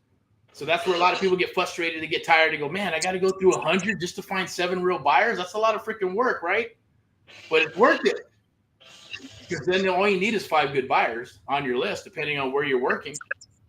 So that's where a lot of people get frustrated. They get tired. They go, man, I got to go through 100 just to find 7 real buyers. That's a lot of freaking work, right? But it's worth it, because then all you need is 5 good buyers on your list, depending on where you're working.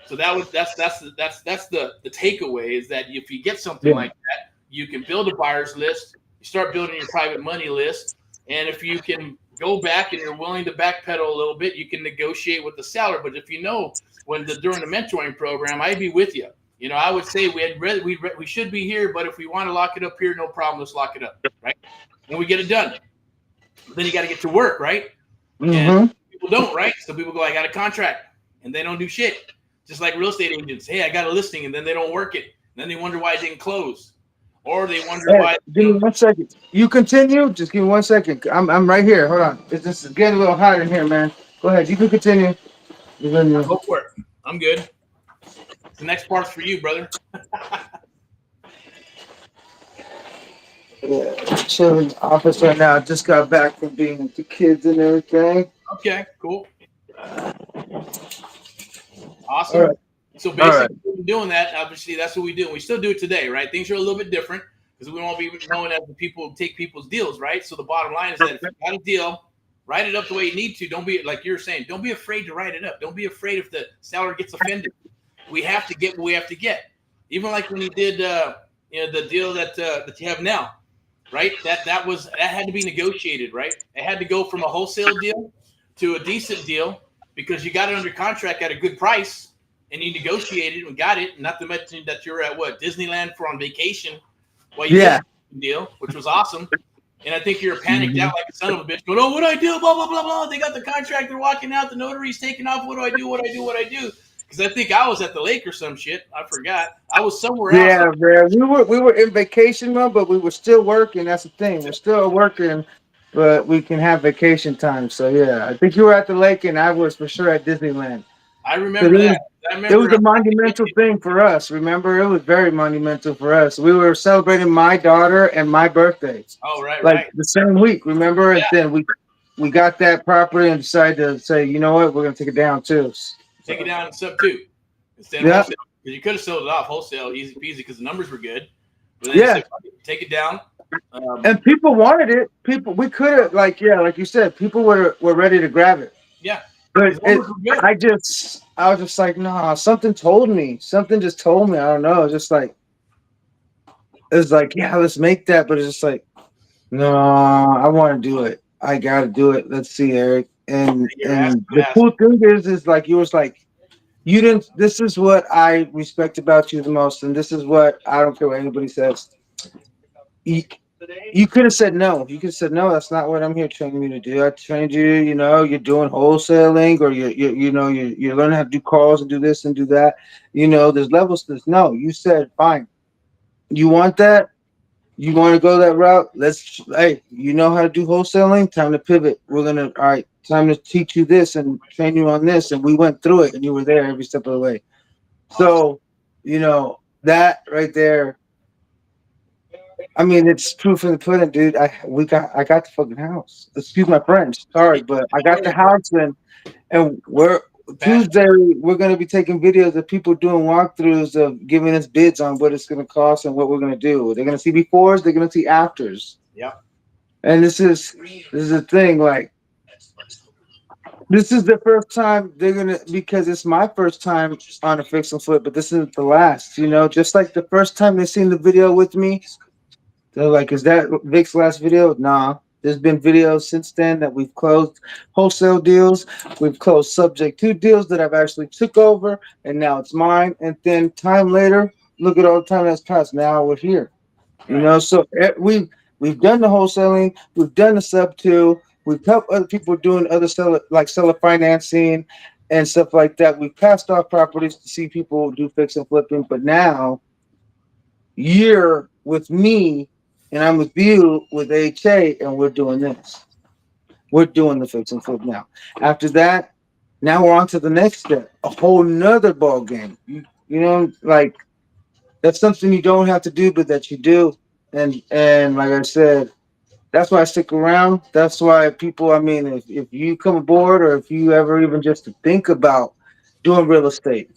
So that's the takeaway, is that if you get something Yeah. like that, you can build a buyer's list. You start building your private money list, and if you can go back and you're willing to backpedal a little bit, you can negotiate with the seller. But if you know, during the mentoring program, I'd be with you. I would say we should be here, but if we want to lock it up here, no problem. Let's lock it up, right? And we get it done. But then you got to get to work, right? And Hmm. people don't, right? So people go, I got a contract, and they don't do shit. Just like real estate agents. Hey, I got a listing, and then they don't work it. And then they wonder why it didn't close. Or they wonder Eric, why, give me 1 second. You continue. Just give me 1 second. I'm right here. Hold on. It's just getting a little hot in here, man. Go ahead. You can continue. go for it. I'm good. The next part's for you, brother. Yeah, chilling in the office right now. I just got back from being with the kids and everything. Okay, cool. All Awesome. right. So All right. basically, doing that, obviously, that's what we do. We still do it today, right? Things are a little bit different because we won't be known as the people who take people's deals, right? So the bottom line is that if you got a deal, write it up the way you need to. Don't be, like you're saying, don't be afraid to write it up. Don't be afraid if the seller gets offended. We have to get what we have to get. Even like when you did, the deal that you have now, right? That had to be negotiated, right? It had to go from a wholesale deal to a decent deal because you got it under contract at a good price. and you negotiated and got it. Not to mention that you're at what Disneyland for on vacation while you did Yeah. the deal, which was awesome. And I think you're panicked Mhm. out like a son of a bitch, going, "Oh, what do I do? Blah blah blah blah." They got the contract. They're walking out. The notary's taking off. What do I do? What I do? What I do? Because I think I was at the lake or some shit. I forgot. I was somewhere else. Yeah, man. We were in vacation mode, but we were still working. That's the thing. We're still working, but we can have vacation time. So yeah, I think you were at the lake, and I was for sure at Disneyland. I Because remember that. I it was remember. a monumental thing for us. Remember, it was very monumental for us. We were celebrating my daughter and my birthday, Oh, right, like right. the same week. Remember, and Yeah, then we got that property and decided to say, you know what, we're gonna take it down too. take it So down sub two instead of yeah, wholesale. Because you could have sold it off wholesale, easy peasy, because the numbers were good. But then you yeah. said, "Fuck it, take it down." And people wanted it. People, we could have, like, yeah, like you said, people were ready to grab it. Yeah, But because the numbers were good. I was just like, nah. Something told me. Something just told me. I don't know. Just like it's like, yeah, let's make that. But it's just like, no, I want to do it. I gotta do it. Let's see, Eric. Your ass And to the ass. cool thing is like you was like, you didn't. This is what I respect about you the most, and this is what I don't care what anybody says. You, you could have said no. You could have said no. That's not what I'm here training you to do. I trained you. You know, you're doing wholesaling, or you're learning how to do calls and do this and do that. You know, there's levels to this. No, you said fine. You want that? You want to go that route? Let's. Hey, you know how to do wholesaling? Time to pivot. We're gonna. All right. Time to teach you this and train you on this. And we went through it, and you were there every step of the way. Awesome. So, that right there. I mean, it's proof in the pudding, dude. I got the fucking house. Excuse my French, sorry, but I got the house, and we're Passion. Tuesday. We're gonna be taking videos of people doing walkthroughs of giving us bids on what it's gonna cost and what we're gonna do. They're gonna see befores. They're gonna see afters. Yep. And this is a thing. Like this is the first time they're gonna because it's my first time on a fix and flip, but this isn't the last. You know, just like the first time they seen the video with me. They're like, is that Vic's last video? Nah. There's been videos since then that we've closed wholesale deals. We've closed subject to deals that I've actually took over, and now it's mine. And then time later, look at all the time that's passed. Now we're here. You Right. know, so we've done the wholesaling, we've done the sub two, we've helped other people doing other seller financing and stuff like that. We've passed off properties to see people do fix and flipping, but now you're with me and I'm with you with HA and we're doing this. We're doing the fix and flip now. After that, now we're on to the next step, a whole nother ball game. You know, like that's something you don't have to do, but that you do. And like I said, that's why I stick around. That's why people, I mean, if you come aboard or if you ever even just think about doing real estate,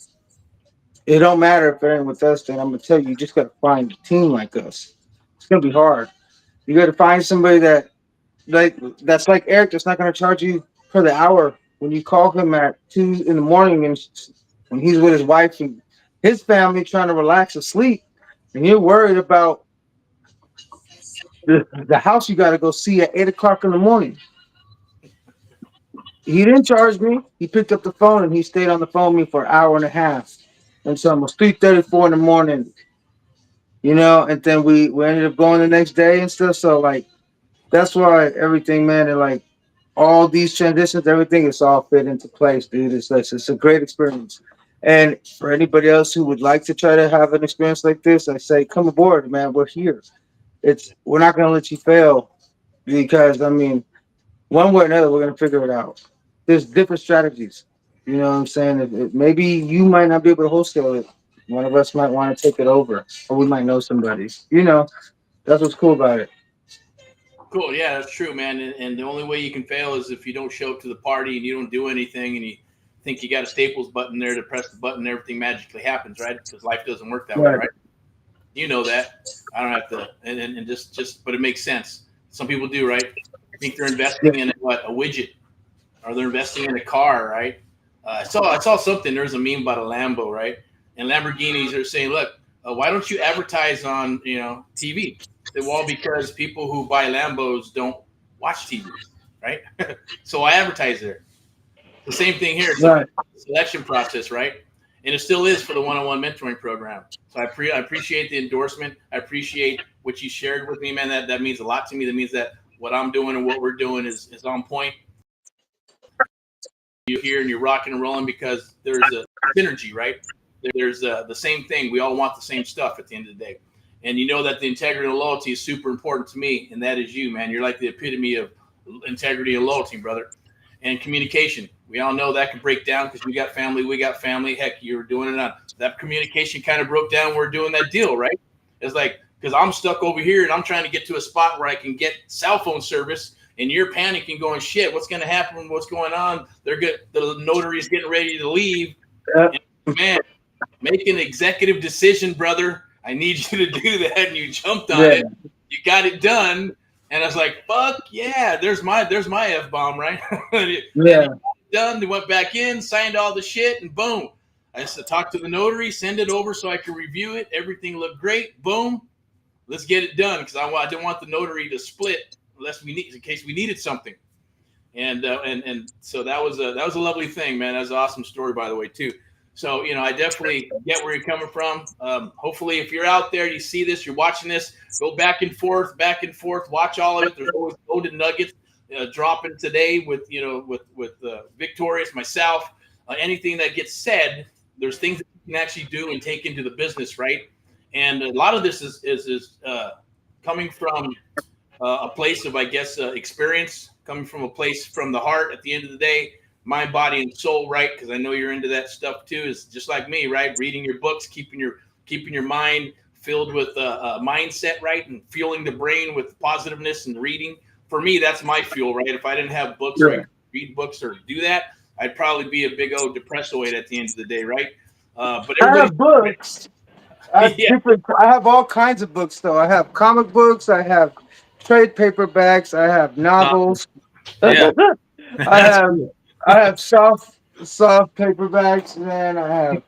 it don't matter if it ain't with us, then I'm gonna tell you, you just gotta find a team like us. It's gonna be hard. You gotta find somebody that's like Eric that's not gonna charge you per the hour when you call him at 2 in the morning and when he's with his wife and his family trying to relax or sleep, and you're worried about the house you gotta go see at 8 o'clock in the morning. He didn't charge me. He picked up the phone and he stayed on the phone with me for an hour and a half. And so it was 3:34 in the morning, and then we ended up going the next day and stuff. So like that's why everything, man, and like all these transitions, everything is all fit into place, dude. It's a great experience. And for anybody else who would like to try to have an experience like this, I say come aboard, man. We're here. We're not gonna let you fail because I mean, one way or another, we're gonna figure it out. There's different strategies. You know what I'm saying? Maybe you might not be able to wholesale it. One of us might want to take it over, or we might know somebody. That's what's cool about it. Cool. Yeah, that's true, man. And the only way you can fail is if you don't show up to the party and you don't do anything and you think you got a Staples button there to press the button, and everything magically happens, right? Because life doesn't work that way, Right. right? You know that. I don't have to, and just, but it makes sense. Some people do, right? Think they're Yeah. investing in what, a widget, or they're investing in a car, right? I saw something. There's a meme about a Lambo, right? And Lamborghinis are saying, look, why don't you advertise on TV? They, well, because people who buy Lambos don't watch TV, right? So I advertise there. The same thing here. It's a Right. selection process, right? and it still is for the one-on-one mentoring program. So I appreciate the endorsement. I appreciate what you shared with me, man. That means a lot to me. That means that what I'm doing and what we're doing is on point. You're here and you're rocking and rolling because there's a synergy, right? There's the same thing. We all want the same stuff at the end of the day. And you know that the integrity and loyalty is super important to me, and that is you, man. You're like the epitome of integrity and loyalty, brother. And communication. We all know that can break down because we got family, we got family. Heck, you were doing it on that communication kind of broke down. We're doing that deal, right? It's like, because I'm stuck over here and I'm trying to get to a spot where I can get cell phone service, and you're panicking, going, shit, what's going to happen? What's going on? The notary's getting ready to leave. And, man, make an executive decision, brother. I need you to do that. And you jumped on it. You got it done. And I was like, fuck yeah, there's my F-bomb, right? Yeah. Done. They went back in, signed all the shit, and boom. I just talked to the notary, send it over so I could review it. Everything looked great. Boom. Let's get it done, because I didn't want the notary to split in case we needed something. And so that was a lovely thing, man. That was an awesome story, by the way, too. So, I definitely get where you're coming from. Hopefully, if you're out there, you see this, you're watching this, go back and forth, watch all of it. There's always golden nuggets dropping today with Victorious, myself. Anything that gets said, there's things that you can actually do and take into the business, right? And a lot of this is coming from a place of, I guess, experience, coming from a place from the heart at the end of the day. Mind, body, and soul, right? Because I know you're into that stuff too. Is just like me, right? Reading your books, keeping your mind filled with mindset, right? And fueling the brain with positiveness and reading. For me, that's my fuel, right? If I didn't have books, sure, or read books or do that, I'd probably be a big old depressoid at the end of the day, right? But I have books. I have all kinds of books, though. I have comic books. I have trade paperbacks. I have novels. Yeah. I have soft paperbacks, and then I have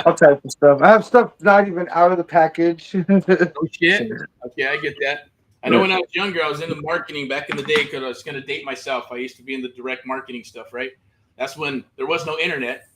all types of stuff. I have stuff not even out of the package. Oh shit! Okay, I get that. I know when I was younger, I was into marketing back in the day because I was going to date myself. I used to be in the direct marketing stuff, right? That's when there was no internet,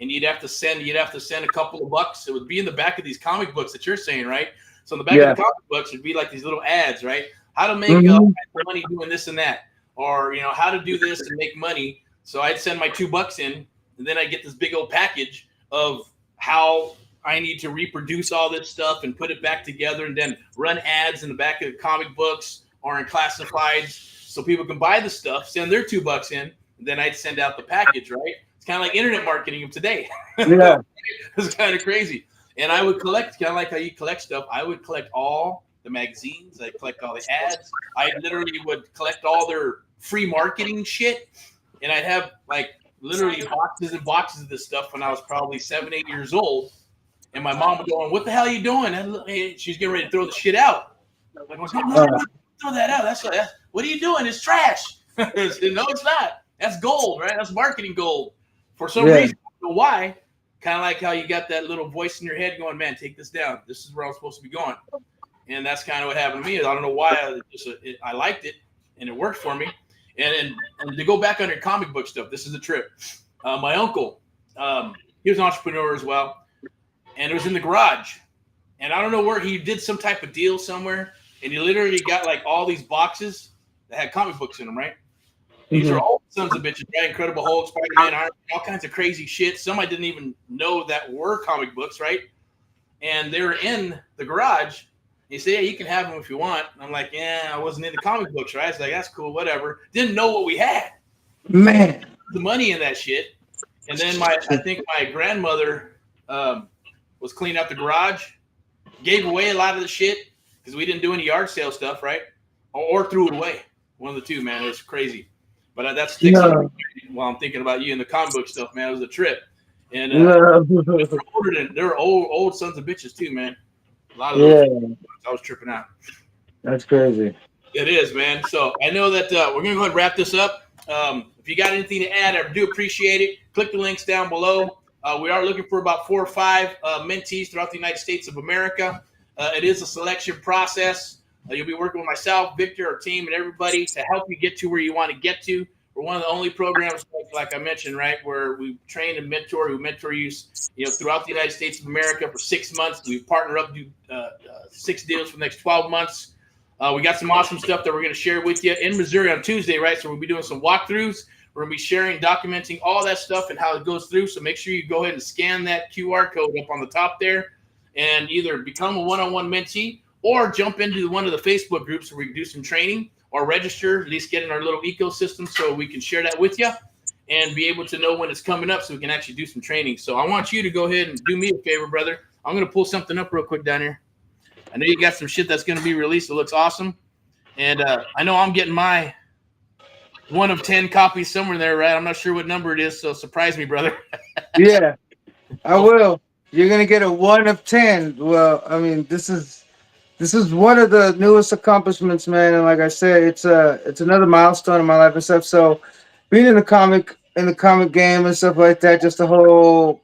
and you'd have to send a couple of bucks. It would be in the back of these comic books that you're saying, right? So in the back of the comic books would be like these little ads, right? How to make money doing this and that, or how to do this and make money. So I'd send my $2 in, and then I get this big old package of how I need to reproduce all this stuff and put it back together, and then run ads in the back of the comic books or in classifieds so people can buy the stuff, send their $2 in, and then I'd send out the package, right? It's kind of like internet marketing of today. Yeah. It's kind of crazy. And I would collect, kind of like how you collect stuff, I would collect all the magazines. I'd collect all the ads. I literally would collect all their free marketing shit. And I'd have literally boxes and boxes of this stuff when I was probably 7, 8 years old. And my mom was going, "What the hell are you doing?" And she's getting ready to throw the shit out. I'm like, no, throw that out. What are you doing? It's trash. No, it's not. That's gold, right? That's marketing gold. For some reason, I don't know why. Kind of like how you got that little voice in your head going, "Man, take this down. This is where I'm supposed to be going." And that's kind of what happened to me. I don't know why. I liked it, and it worked for me. And to go back on your comic book stuff, this is a trip. My uncle, he was an entrepreneur as well, and it was in the garage. And I don't know where he did some type of deal somewhere, and he literally got all these boxes that had comic books in them, right? These are old sons of bitches, right? Incredible Hulk, Spider-Man, Iron Man, all kinds of crazy shit. Some I didn't even know that were comic books, right? And they were in the garage. He said, "Yeah, you can have them if you want." I'm like, "Yeah, I wasn't into comic books, right?" It's like, "That's cool, whatever." Didn't know what we had. Man, the money in that shit. And then I think my grandmother was cleaning out the garage, gave away a lot of the shit because we didn't do any yard sale stuff, right? Or threw it away. One of the two, man. It was crazy. But that sticks while I'm thinking about you and the comic book stuff, man. It was a trip. And they're old sons of bitches too, man. A lot of those. I was tripping out. That's crazy. It is, man. So I know that we're going to go ahead and wrap this up. If you got anything to add, I do appreciate it. Click the links down below. We are looking for about 4 or 5 mentees throughout the United States of America. It is a selection process. You'll be working with myself, Victor, our team, and everybody to help you get to where you want to get to. We're one of the only programs, like I mentioned, right, where we train and mentor. We mentor you, throughout the United States of America for 6 months. We partner up, do 6 deals for the next 12 months. We got some awesome stuff that we're going to share with you in Missouri on Tuesday, right? So we'll be doing some walkthroughs. We're going to be sharing, documenting all that stuff and how it goes through. So make sure you go ahead and scan that QR code up on the top there and either become a one-on-one mentee or jump into one of the Facebook groups where we can do some training or register, at least get in our little ecosystem so we can share that with you and be able to know when it's coming up so we can actually do some training. So I want you to go ahead and do me a favor, brother. I'm going to pull something up real quick down here. I know you got some shit that's going to be released. It looks awesome. And I know I'm getting my one of 10 copies somewhere there, right? I'm not sure what number it is, so surprise me, brother. Yeah, I will. You're gonna get a 1 of 10. Well, I mean, this is one of the newest accomplishments, man. And like I said, it's another milestone in my life and stuff. So being in the comic game and stuff like that, just the whole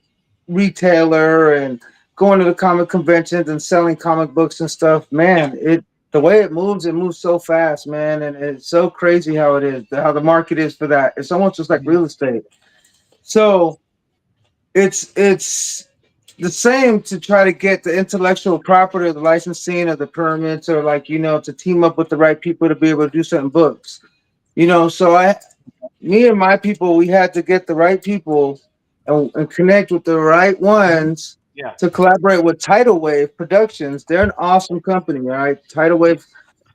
retailer and going to the comic conventions and selling comic books and stuff, Yeah. man, the way it moves so fast, man, and it's so crazy how it is, how the market is for that. It's almost just like real estate. So it's the same to try to get the intellectual property or the licensing or the permits or like to team up with the right people to be able to do certain books. So me and my people, we had to get the right people and connect with the right ones Yeah. to collaborate with Tidal Wave Productions. They're an awesome company, all right? Tidal Wave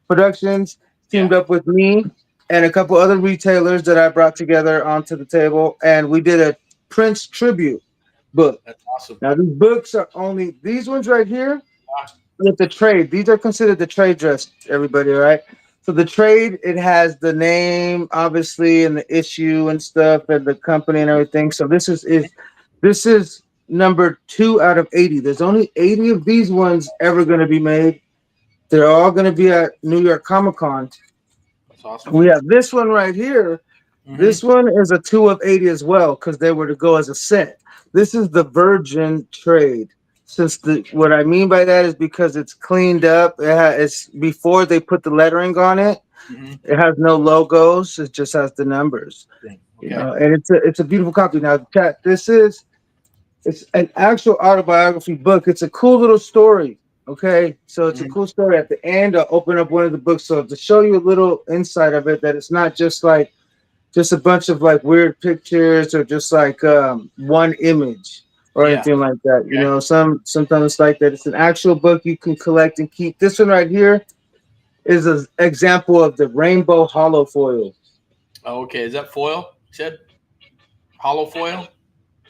Productions Yeah. teamed up with me and a couple other retailers that I brought together onto the table, and we did a Prince tribute book. That's awesome. Now these books are only these ones right here Ah, with the trade. These are considered the trade dress, everybody, all right? So the trade, it has the name obviously and the issue and stuff and the company and everything. So this is number 2 out of 80. There's only 80 of these ones ever going to be made. They're all going to be at New York Comic Con. that's awesome. We have this one right here. Mm-hmm. This one is a 2 of 80 as well because they were to go as a set. This is the Virgin trade. Since what I mean by that is because it's cleaned up. It's before they put the lettering on it. Mm-hmm. It has no logos. It just has the numbers. Okay. And it's a beautiful copy. Now, chat. It's an actual autobiography book. It's a cool little story. Okay, so it's a Mm-hmm. cool story. At the end, I'll open up one of the books so to show you a little insight of it. That it's not just a bunch of like weird pictures or just like one image or Yeah. anything like that. Okay. Sometimes it's like that. It's an actual book you can collect and keep. This one right here is an example of the rainbow hollow foil. Oh, okay. Is that foil? You said hollow foil?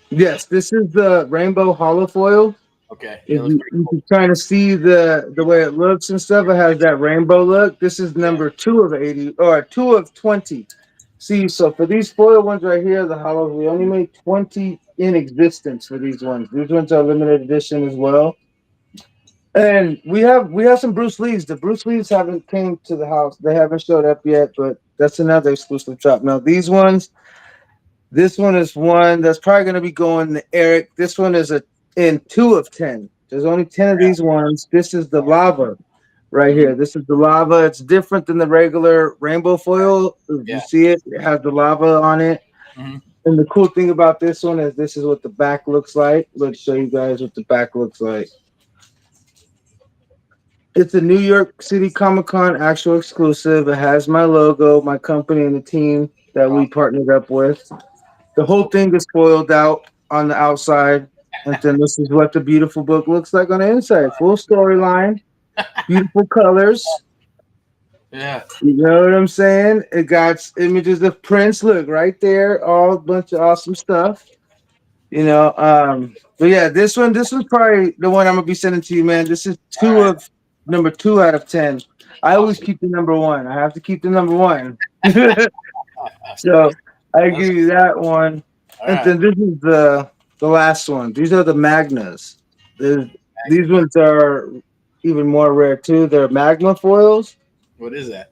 Yes, this is the rainbow hollow foil. Okay. Yeah, If that's you, pretty if cool. you're trying to see the way it looks and stuff, it has that rainbow look. This is Yeah. number 2 of 80 or 2 of 20. See, so for these foil ones right here, the hollows, we only made 20 in existence for these ones. These ones are limited edition as well. And we have some Bruce Lees. The Bruce Lees haven't came to the house. They haven't showed up yet, but that's another exclusive drop. Now these ones, this one is one that's probably going to be going to Eric. This one is a in 2 of 10. There's only 10 of these ones. This is the lava right Mm-hmm. here. This is the lava. It's different than the regular rainbow foil. If you Yeah. see it, it has the lava on it. Mm-hmm. And the cool thing about this one is this is what the back looks like. Let's show you guys what the back looks like. It's a New York City Comic Con actual exclusive. It has my logo, my company, and the team that we Awesome. partnered up with. The That's whole cool. thing is foiled out on the outside. And then this is what the beautiful book looks like on the inside. Full storyline, beautiful colors. Yeah. You know what I'm saying? It got images of Prince. Look right there, all a bunch of awesome stuff. But yeah, this one's probably the one I'm gonna be sending to you, man. This is All two right. of number 2 out of 10. I always Awesome. keep the number one. I have to keep the number one. So I That's give you that one. all And right. then this is the last one. These are the Magnas. There's, these ones are even more rare too. They're magma foils. What is that?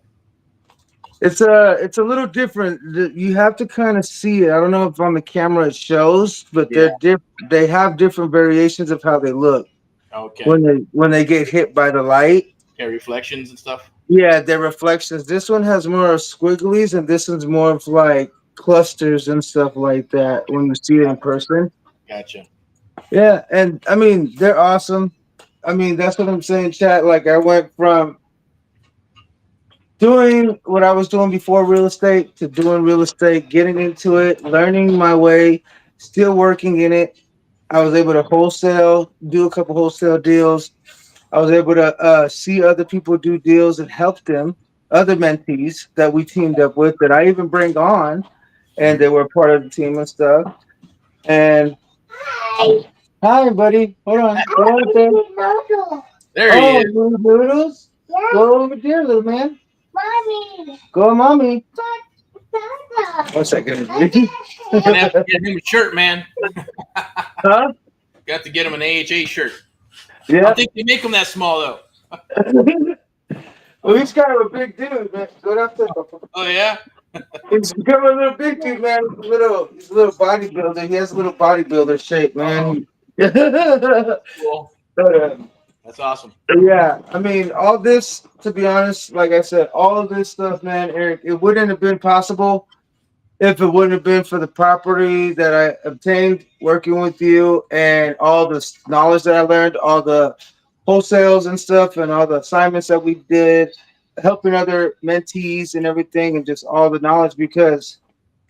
It's a little different. You have to kind of see it. I don't know if on the camera it shows, but Yeah. they have different variations of how they look Okay. when they get hit by the light. Yeah. Reflections and stuff. Yeah, their reflections. This one has more of squigglies, and this one's more of like clusters and stuff like that when you see it in person. Gotcha. Yeah, and I mean they're awesome. I mean that's what I'm saying, chat. Like I went from doing what I was doing before real estate to doing real estate, getting into it, learning my way, still working in it. I was able to wholesale, do a couple wholesale deals. I was able to see other people do deals and help them, other mentees that we teamed up with that I even bring on, and Mhm. they were part of the team and stuff. And hi, buddy. Hold on. Go over there. There he Oh, is. little noodles. Go over there, little man. Go, mommy. One second. Gonna have to get him a shirt, man. Huh? Got to get him an AHA shirt. I don't Yeah. think they make them that small though. Well, he's kind of a big dude, man. Go down there. Oh yeah. He's become a little big dude, man. He's a little bodybuilder. He has a little bodybuilder shape, Oh, man. But, cool. That's awesome. yeah, I mean, all this, to be honest, like I said, all of this stuff, man, Eric, it wouldn't have been possible if it wouldn't have been for the property that I obtained working with you and all the knowledge that I learned, all the wholesales and stuff, and all the assignments that we did, helping other mentees and everything, and just all the knowledge because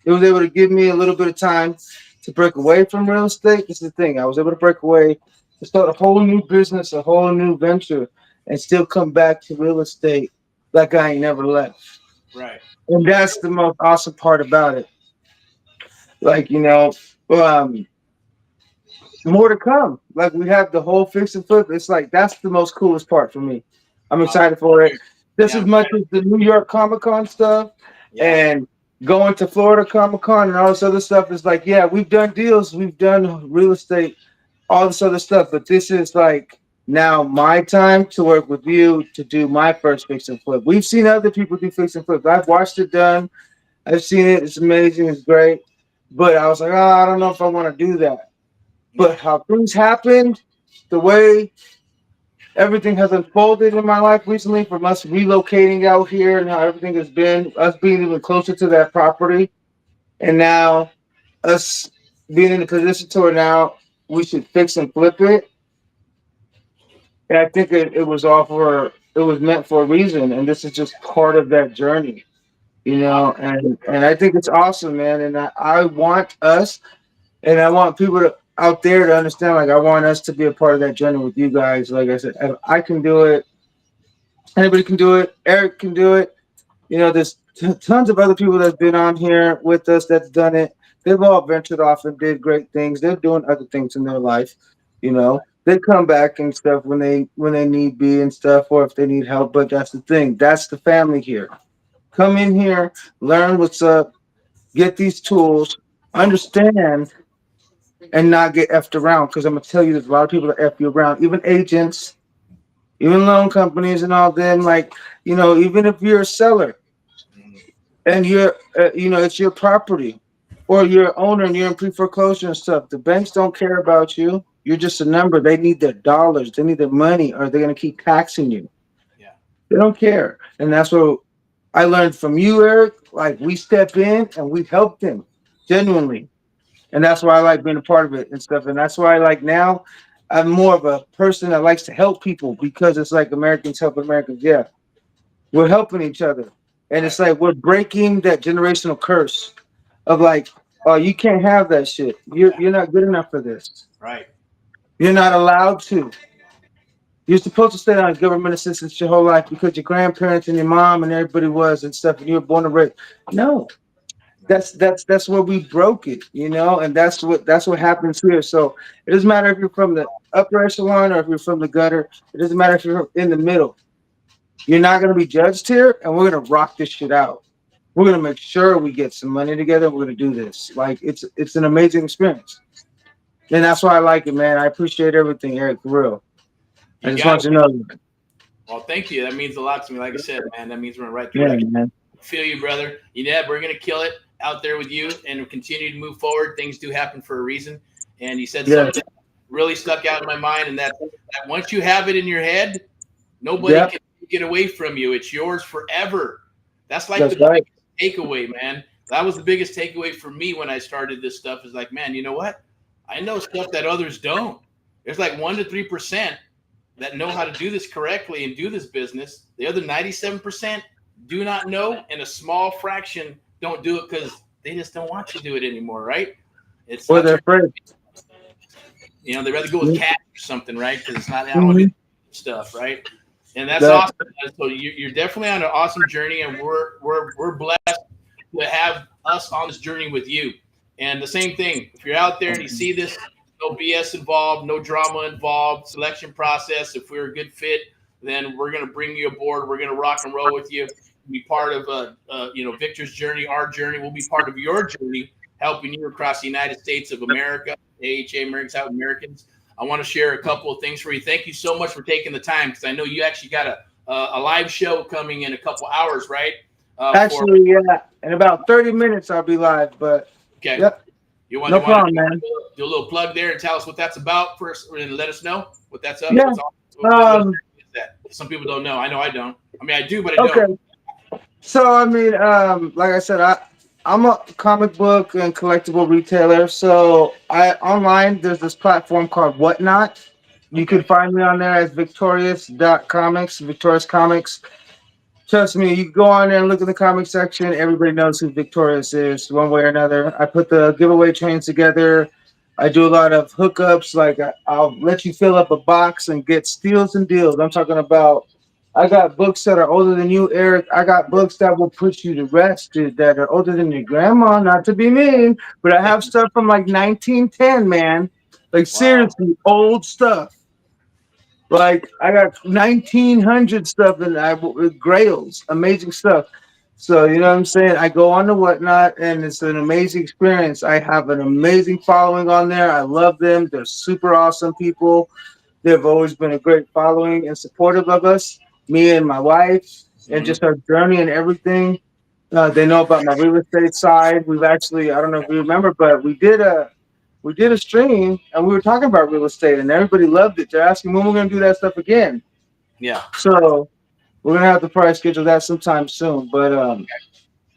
it was able to give me a little bit of time to break away from real estate. This is the thing. I was able to break away to start a whole new business, a whole new venture, and still come back to real estate like I ain't never left. Right. And that's the most awesome part about it. Like, um, more to come. Like we have the whole fix and flip. It's like that's the most coolest part for me. I'm Awesome. excited for it. Just Yeah, as I'm much excited. as the New York Comic Con stuff Yeah. and going to Florida Comic Con and all this other stuff is like, yeah, we've done deals, we've done real estate, all this other stuff, but this is like now my time to work with you to do my first fix and flip. We've seen other people do fix and flip. I've watched it done. I've seen it. It's amazing. It's great. But I was like, oh, I don't know if I want to do that. Yeah. But how things happened, the way everything has unfolded in my life recently, from us relocating out here and how everything has been, us being even closer to that property, and now us being in a position to where now we should fix and flip it. And I think it was all for it was meant for a reason, and this is just part of that journey, Awesome. and I think it's awesome, man. And I want us and I want people out there to understand. Like I want us to be a part of that journey with you guys. Like I said, if I can do it, anybody can do it. Eric can do it. There's tons of other people that's been on here with us that's done it. They've all ventured off and did great things. They're doing other things in their life. They come back and stuff when they need be and stuff, or if they need help. But that's the thing. That's the family here. Come in here, learn what's up, get these tools, understand, and not get effed around. Because I'm gonna tell you, there's a lot of people that f you around, even agents, even loan companies, and all them. Like even if you're a seller Mhm. and it's your property, or you're an owner and you're in pre-foreclosure and stuff, the banks don't care about you. You're just a number. They need their dollars. They need their money, or they're gonna keep taxing you. Yeah. They don't care, and that's what I learned from you, Eric. Like we step in and we help them genuinely. And that's why I like being a part of it and stuff. And that's why I like now I'm more of a person that likes to help people because it's like Americans help Americans. Yeah, we're helping each other, and Right. it's like we're breaking that generational curse of like, oh, you can't have that shit. You're Yeah. you're not good enough for this. Right. You're not allowed to. You're supposed to stay on government assistance your whole life because your grandparents and your mom and everybody was and stuff, and you were born and raised. No, No. that's where we broke it, and that's what happens here. So it doesn't matter if you're from the upper echelon or if you're from the gutter. It doesn't matter if you're in the middle. You're not gonna be judged here, and we're gonna rock this shit out. We're gonna make sure we get some money together. We're gonna do this. Like it's an amazing experience, and that's why I like it, man. I appreciate everything, Eric. For real. I You just got want it. you to know that. Well, thank you. That means a lot to me. Like I said, man, that means we're in the right Yeah, direction. man. Feel you, brother. We're gonna kill it out there with you and continue to move forward. Things do happen for a reason. And you said Yeah. something that really stuck out in my mind, and that once you have it in your head, nobody Yep. can take it away from you. It's yours forever. That's like That's the right. biggest takeaway, man. That was the biggest takeaway for me when I started this stuff. Is like, man, you know what? I know stuff that others don't. There's like 1 to 3% that know how to do this correctly and do this business. The other 97% do not know, and a small fraction don't do it because they just don't want to do it anymore, right? It's Or not they're their, afraid. they rather go with cash or something, right? Because it's not, I don't want to Mhm. do stuff, right? And that's That, awesome. So you're definitely on an awesome journey, and we're blessed to have us on this journey with you. And the same thing, if you're out there and you see this, no BS involved, no drama involved, selection process. If we're a good fit, then we're going to bring you aboard. We're going to rock and roll with you. Be part of Victor's journey, our journey. We'll be part of your journey, helping you across the United States of America, AHA Americans Out Americans. I want to share a couple of things for you. Thank you so much for taking the time, because I know you actually got a live show coming in a couple hours, right? For actually, yeah. In about 30 minutes, I'll be live. But Okay. yep, You no want to problem, man. do a little plug there and tell us what that's about first, and let us know what that's up. Yeah. What's all, what Um. is that? Some people don't know. I know I don't. I mean, I do, but I Okay. don't. So I mean, like I said, I'm a comic book and collectible retailer. So I online there's this platform called Whatnot. You Okay. can find me on there as victorious.comics, Victorious Comics. Trust me, you go on there and look at the comic section. Everybody knows who Victorious is, one way or another. I put the giveaway trains together. I do a lot of hookups. Like I'll let you fill up a box and get steals and deals. I'm talking about. I got books that are older than you, Eric. I got books that will put you to rest, dude, that are older than your grandma. Not to be mean, but I have stuff from like 1910, man. Like Wow. seriously, old stuff. Like I got 1900 stuff and I with grails, amazing stuff. So you know what I'm saying? I go on to Whatnot and it's an amazing experience. I have an amazing following on there. I love them. They're super awesome people. They've always been a great following and supportive of us, me and my wife, and Mm-hmm. just our journey and everything. They know about my real estate side. We've actually, I don't know if you remember, but we did a stream and we were talking about real estate and everybody loved it. They're asking when we're going to do that stuff again. Yeah. So we're going to have to probably schedule that sometime soon. But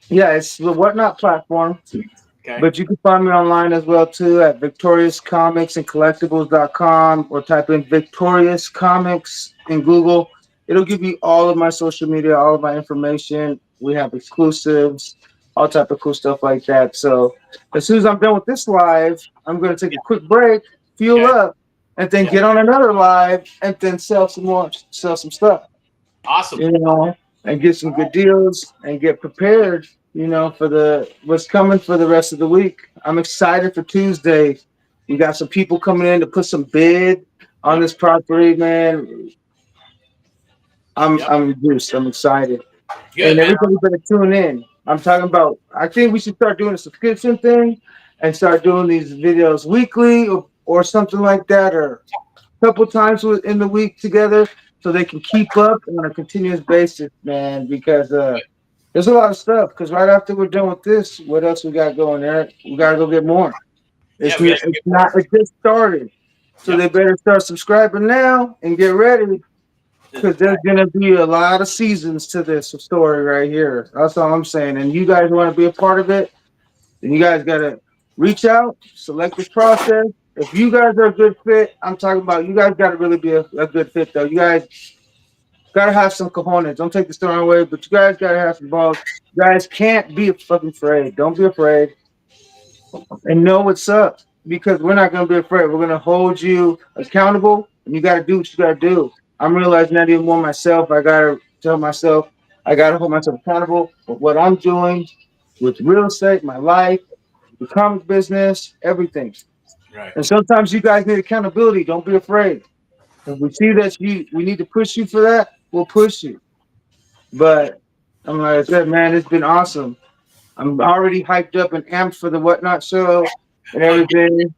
yeah, it's the Whatnot platform. Okay. But you can find me online as well too at victoriouscomicsandcollectibles.com or type in Victorious Comics in Google. It'll give you all of my social media, all of my information. We have exclusives, all type of cool stuff like that. So as soon as I'm done with this live, I'm going to take a quick break, fuel Okay. up, and then Yeah. get on another live and then sell some stuff, Awesome. and get some good deals and get prepared, for the what's coming for the rest of the week. I'm excited for Tuesday. We got some people coming in to put some bid on Yep. this property, man. I'm Yep. I'm juiced. I'm excited. And Good, man. everybody better tune in. I'm talking about I think we should start doing a subscription thing and start doing these videos weekly or something like that, or couple times in the week together so they can keep up on a continuous basis, man, because there's a lot of stuff. Because right after we're done with this, what else we got going there? We got to go get more. Yeah, It's, we n- got to it's get not, more. it just started. So they Yep. better start subscribing now and get ready because there's going to be a lot of seasons to this story right here. That's all I'm saying. And you guys want to be a part of it, then you guys got to reach out, select this process. If you guys are a good fit, I'm talking about you guys got to really be a good fit, though. You guys got to have some cojones. Don't take this the wrong way, but you guys got to have some balls. You guys can't be fucking afraid. Don't be afraid and know what's up because we're not going to be afraid. We're going to hold you accountable, and you got to do what you got to do. I'm realizing that even more myself. I got to tell myself, I got to hold myself accountable for what I'm doing with real estate, my life, the comic business, everything. Right. And sometimes you guys need accountability. Don't be afraid. If we see that we need to push you for that, we'll push you. But I'm like I said, man, it's been awesome. I'm already hyped up and amped for the Whatnot show and Well, everything.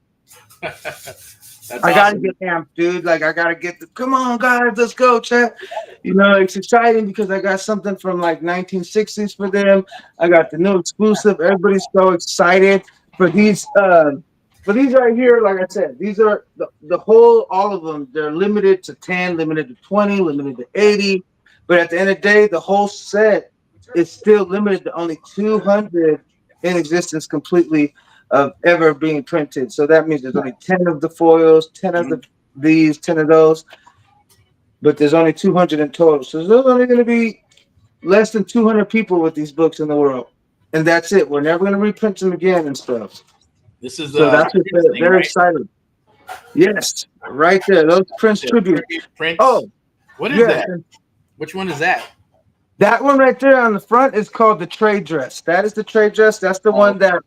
that's I gotta awesome. get amped, dude. Like I gotta get the come on, guys, let's go, chat. It's exciting because I got something from like 1960s for them. I got the new exclusive. Everybody's so excited for these right here. Like I said, these are the whole all of them. They're limited to 10, limited to 20, limited to 80. But at the end of the day, the whole set is still limited to only 200 in existence completely of ever being printed. So that means there's only 10 of the foils, 10 of Mhm. these, 10 of those, but there's only 200 in total. So there's only going to be less than 200 people with these books in the world. And that's it. We're never going to reprint them again and stuff. This is So that's what the thing, they're right? excited. Yes, right there. Those Prince The tributes. tribute prints. Oh, What is yes. that? Which one is that? That one right there on the front is called the trade dress. That is the trade dress. That's the Oh, one that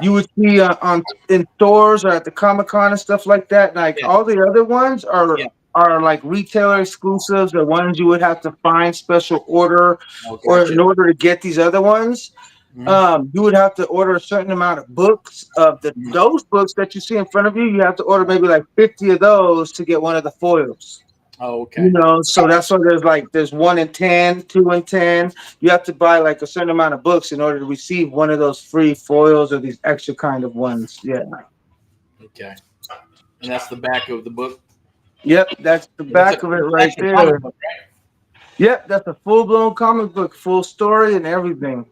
you would see on in stores or at the Comic Con and stuff like that. Like yeah, all the other ones yeah. are like retailer exclusives, or ones you would have to find special order, Oh, or in gotcha. order to get these other ones, Mhm, you would have to order a certain amount of books of mhm. those books that you see in front of you. You have to order maybe like 50 of those to get one of the foils. Oh, You okay. know, so that's why there's 1 in 10, 2 in 10. You have to buy like a certain amount of books in order to receive one of those free foils or these extra kind of ones. Yeah. Okay. And that's the back of the book. Yep, that's the That's a back of it right that's a comic there. book, right? Yep, that's a full blown comic book, full story and everything.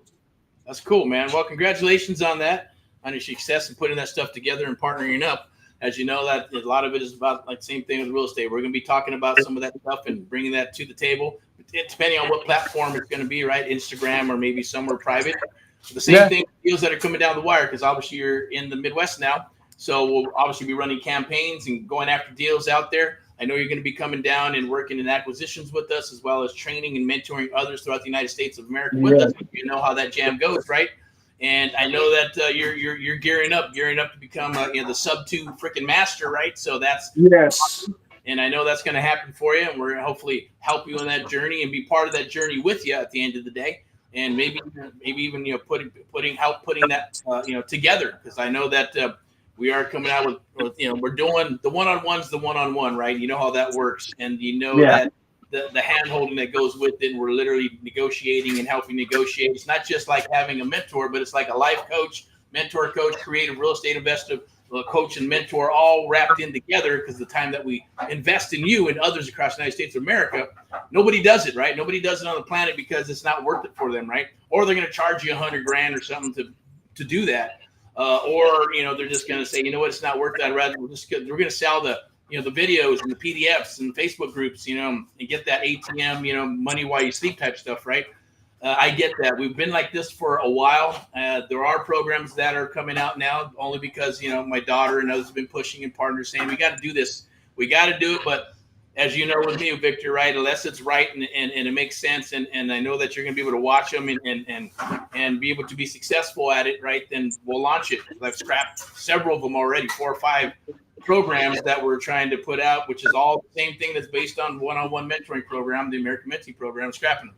That's cool, man. Well, congratulations on that, on your success and putting that stuff together and partnering up. As you know, that a lot of it is about like same thing with real estate. We're going to be talking about some of that stuff and bringing that to the table, depending on what platform it's going to be, right? Instagram or maybe somewhere private. The same Yeah, thing deals that are coming down the wire because obviously you're in the Midwest now, so we'll obviously be running campaigns and going after deals out there. I know you're going to be coming down and working in acquisitions with us, as well as training and mentoring others throughout the United States of America with yeah, us. You know how that jam goes, right? And I know that you're gearing up to become the sub 2 freaking master, right? So that's yes. and I know that's going to happen for you, and we're going to hopefully help you on that journey and be part of that journey with you at the end of the day, and maybe even putting that together because I know that we are coming out with we're doing the one-on-ones, the one-on-one, right? You know how that works, and you know Yeah. that the hand holding that goes with it. We're literally negotiating and helping negotiate. It's not just like having a mentor, but it's like a life coach, mentor, coach, creative real estate investor, coach and mentor, all wrapped in together. Because the time that we invest in you and others across the United States of America, nobody does it, right? Nobody does it on the planet because it's not worth it for them, right? Or they're going to charge you $100,000 or something to do that. Or they're just going to say, you know what, it's not worth that. Rather, we're going to sell the videos and the PDFs and Facebook groups, and get that ATM, money while you sleep type stuff, right? I get that. We've been like this for a while. There are programs that are coming out now, only because my daughter and others have been pushing and partners saying we got to do this, we got to do it. But as you know, with me, Victor, right? Unless it's right and it makes sense, and I know that you're going to be able to watch them and be able to be successful at it, right? Then we'll launch it. I've scrapped several of them already, 4 or 5 programs that we're trying to put out, which is all the same thing that's based on one-on-one mentoring program, the American Mentee program, scrapping them.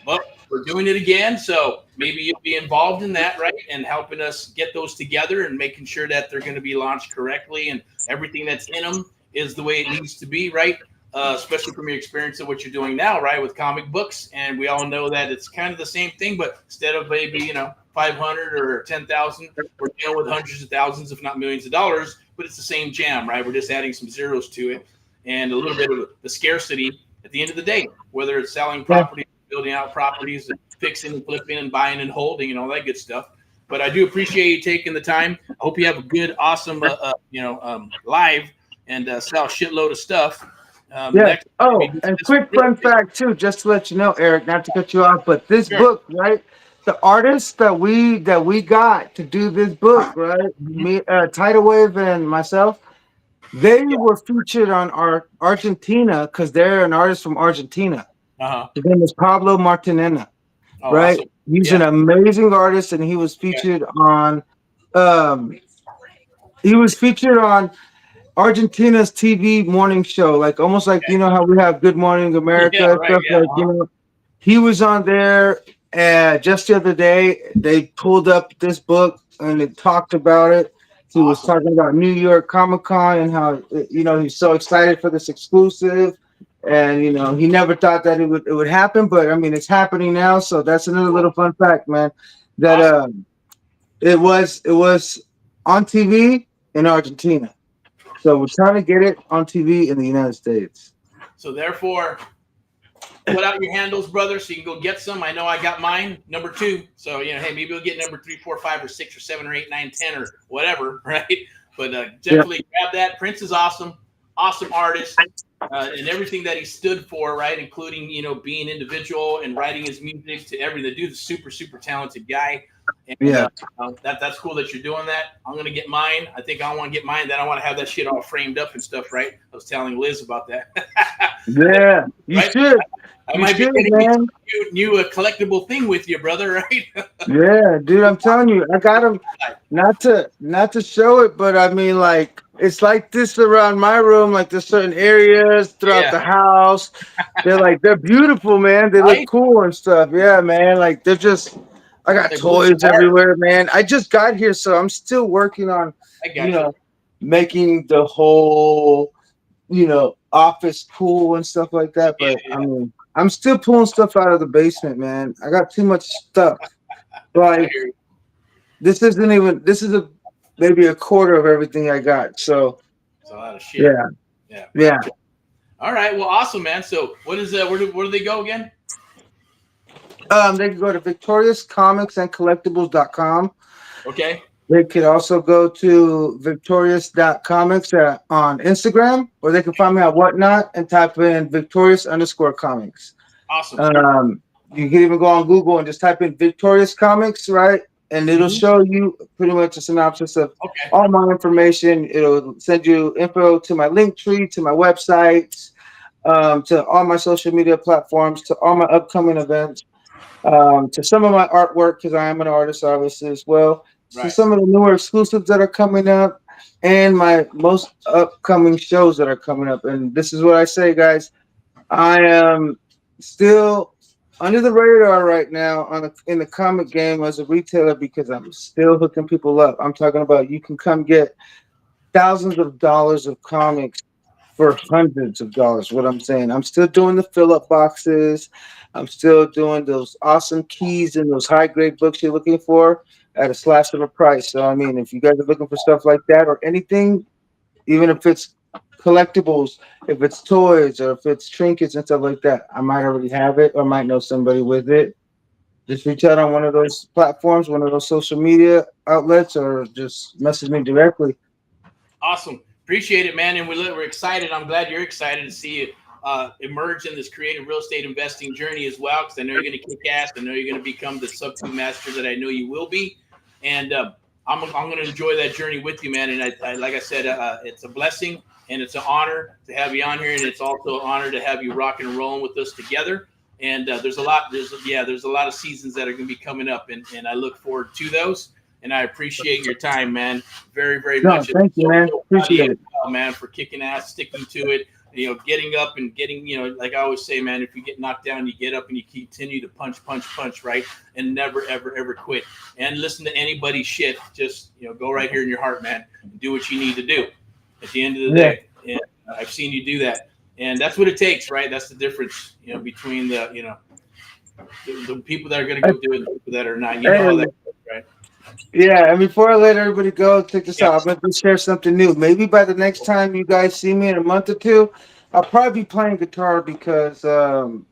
Well, we're doing it again, so maybe you'll be involved in that, right? And helping us get those together and making sure that they're going to be launched correctly and everything that's in them is the way it needs to be, right? Especially from your experience of what you're doing now, right, with comic books. And we all know that it's kind of the same thing, but instead of maybe 500 or 10,000, we're dealing with hundreds of thousands, if not millions of dollars. But it's the same jam, right? We're just adding some zeros to it and a little bit of the scarcity at the end of the day, whether it's selling Yeah. property, building out properties, and fixing and flipping and buying and holding and all that good stuff. But I do appreciate you taking the time. I hope you have a good, awesome, live and sell a shitload of stuff. Yeah. Next, we Oh, do and this quick real fun estate. fact too, just to let you know, Eric, not to cut you off, but this Sure. book, right? The artists that we got to do this book, right? Mhm. Me, Tidal Wave, and myself, they Yeah. were featured on our Argentina because they're an artist from Argentina. Uh-huh. His name is Pablo Martinena, Oh, right? awesome. He's an Yeah. amazing artist, and he was Okay. featured on. Um, he was featured on Argentina's TV morning show, like almost like how we have Good Morning Yeah. America and Right. stuff. Yeah. Like he was on there, and just the other day they pulled up this book and it talked about it. He was Awesome. talking about New York Comic Con and how he's so excited for this exclusive, and he never thought that it would happen, but I mean it's happening now. So that's another Cool. little fun fact, man. That Awesome. it was on TV in Argentina. So we're trying to get it on TV in the United States. So therefore, put out your handles, brother, so you can go get some. I know I got mine, number 2. So, hey, maybe we'll get number 3, 4, 5, or 6, or 7, or 8, 9, 10, or whatever, right? But Yeah. definitely grab that. Prince is awesome, awesome artist, and everything that he stood for, right? Including, being individual and writing his music to everything. The dude's a super, super talented guy. And Yeah. that's cool that you're doing that. I'm going to get mine. I think I want to get mine. Then I want to have that shit all framed up and stuff, right? I was telling Liz about that. Yeah. You right? should. I You might be should, getting me man. new collectible thing with you, brother. Right? Yeah, dude, I'm telling you, I got them not to show it, but I mean, like, it's like this around my room, like there's certain areas throughout Yeah. the house. They're beautiful, man. They look Right? cool and stuff. Yeah, man. Like they're just I got They're works toys of art. everywhere, man. I just got here, so I'm still working on, I you got you. know, making the whole, office cool and stuff like that. Yeah, But I yeah. mean, I'm still pulling stuff out of the basement, man. I got too much stuff. I Like hear you. this is maybe a quarter of everything I got. So It's a lot of shit. yeah, Yeah. yeah. Gotcha. All right. Well, awesome, man. So what is where do they go again? They can go to victoriouscomicsandcollectibles.com. Okay. They could also go to victorious.comics on Instagram, or they can find me at whatnot and type in victorious_comics. Awesome. Um, you can even go on Google and just type in Victorious Comics, right? And it'll Mhm. show you pretty much a synopsis of Okay. all my information. It'll send you info to my link tree, to my website, to all my social media platforms, to all my upcoming events, to some of my artwork, because I am an artist, obviously, as well. To Right. some of the newer exclusives that are coming up, and my most upcoming shows that are coming up. And this is what I say, guys. I am still under the radar right now in the comic game as a retailer because I'm still hooking people up. I'm talking about you can come get thousands of dollars of comics for hundreds of dollars. What I'm saying, I'm still doing the fill up boxes. I'm still doing those awesome keys and those high grade books you're looking for at a slash of a price. So I mean, if you guys are looking for stuff like that or anything, even if it's collectibles, if it's toys or if it's trinkets and stuff like that, I might already have it or might know somebody with it. Just reach out on one of those platforms, one of those social media outlets, or just message me directly. Awesome. Appreciate it, man. And we're excited. I'm glad you're excited to see you emerge in this creative real estate investing journey as well, because I know you're going to kick ass. I know you're going to become the sub two master that I know you will be. And I'm going to enjoy that journey with you, man. And I like I said, it's a blessing and it's an honor to have you on here. And it's also an honor to have you rocking and rolling with us together. And there's a lot of seasons that are going to be coming up. And I look forward to those. And I appreciate your time, man, very, very No, much. And thank you, so, man. proud of you Appreciate as it. well, man, for kicking ass, sticking to it. Getting up and getting, like I always say, man, if you get knocked down, you get up and you continue to punch, punch, punch, right, and never, ever, ever quit. And listen to anybody's shit. Just go right here in your heart, man, and do what you need to do. At the end of the Yeah. day, and I've seen you do that, and that's what it takes, right? That's the difference, between the people that are going to go do it, and the people that are not. You know how that Hey, goes, right? yeah, and before I let everybody go, check this out. Yes. I'm gonna share something new. Maybe by the next time you guys see me in a month or two, I'll probably be playing guitar because some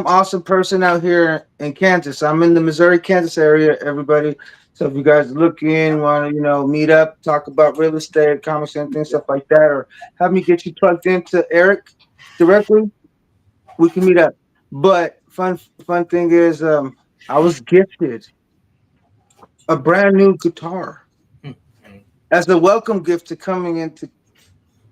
awesome person out here in Kansas. I'm in the Missouri, Kansas area, everybody. So if you guys are looking, want to meet up, talk about real estate, comics, and things, stuff like that, or have me get you plugged into Eric directly, we can meet up. But fun thing is, I was gifted a brand new guitar as a welcome gift to coming into